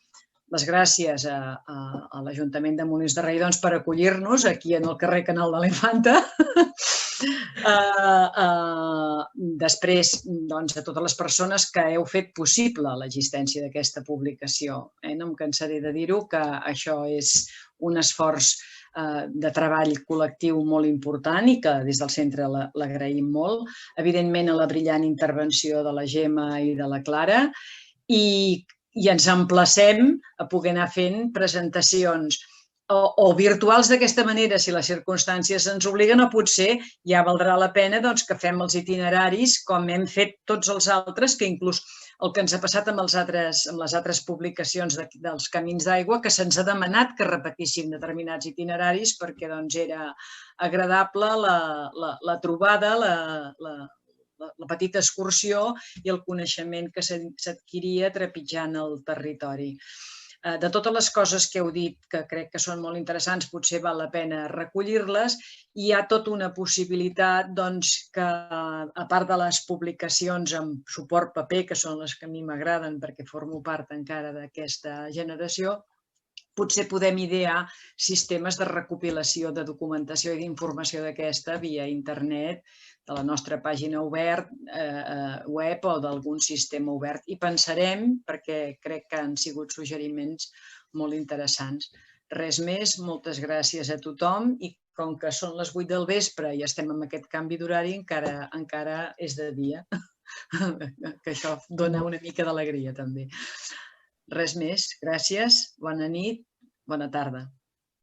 les gràcies a l'Ajuntament de Molins de Rei per acollir-nos aquí en el carrer Canal de la Infanta. Després, a totes les persones que heu fet possible l'existència d'aquesta publicació. No em cansaré de dir-ho, que això és un esforç de treball col·lectiu molt important i que des del centre l'agraïm molt. Evidentment, a la brillant intervenció de la Gemma i de la Clara i ens emplacem a poder anar fent presentacions o virtuals d'aquesta manera, si les circumstàncies ens obliguen, o potser ja valdrà la pena que fem els itineraris com hem fet tots els altres, que inclús el que ens ha passat amb les altres publicacions dels Camins d'Aigua, que se'ns ha demanat que repetíssim determinats itineraris perquè era agradable la trobada, la petita excursió i el coneixement que s'adquiria trepitjant el territori. De totes les coses que heu dit, que crec que són molt interessants, potser val la pena recollir-les. Hi ha tota una possibilitat que, a part de les publicacions amb suport paper, que són les que a mi m'agraden perquè formo part encara d'aquesta generació, potser podem idear sistemes de recopilació de documentació i d'informació d'aquesta via internet, de la nostra pàgina web o d'algun sistema obert. I pensarem, perquè crec que han sigut suggeriments molt interessants. Res més, moltes gràcies a tothom i com que són les 8 del vespre i estem amb aquest canvi d'horari, encara és de dia, que això dona una mica d'alegria també. Res més, gràcies, bona nit, bona tarda.